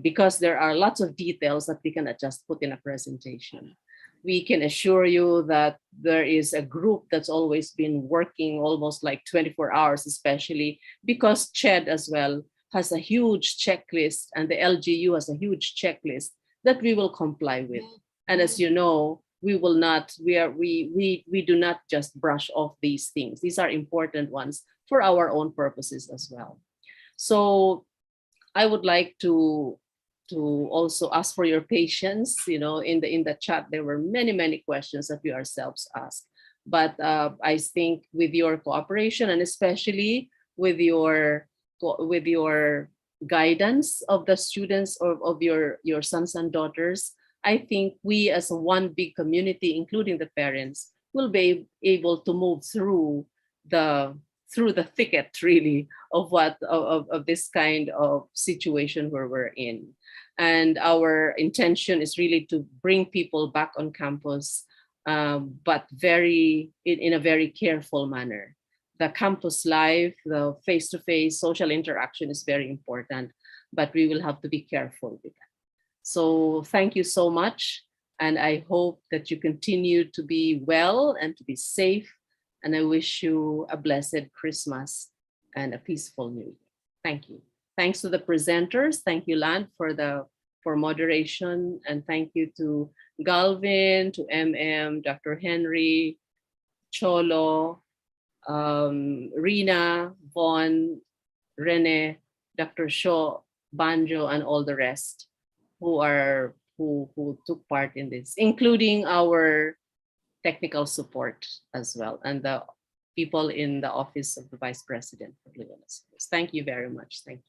because there are lots of details that we cannot just put in a presentation. We can assure you that there is a group that's always been working almost like 24 hours, especially because CHED as well has a huge checklist, and the LGU has a huge checklist that we will comply with. And as you know, we do not just brush off these things. These are important ones for our own purposes as well. So I would like to also ask for your patience. In the chat, there were many questions that we ourselves asked. But I think with your cooperation, and especially with your guidance of the students of your sons and daughters, I think we as one big community, including the parents, will be able to move through the thicket really of this kind of situation where we're in. And our intention is really to bring people back on campus, but in a very careful manner. The campus life, the face-to-face social interaction is very important, but we will have to be careful with that. So thank you so much. And I hope that you continue to be well and to be safe. And I wish you a blessed Christmas and a peaceful New Year. Thank you. Thanks to the presenters. Thank you, Land, for moderation. And thank you to Galvin, to MM, Dr. Henry, Cholo, Rina, Vaughn, Rene, Dr. Shaw, Banjo, and all the rest who took part in this, including our technical support as well, and the people in the office of the Vice President for Loyola Schools. Thank you very much. Thank you.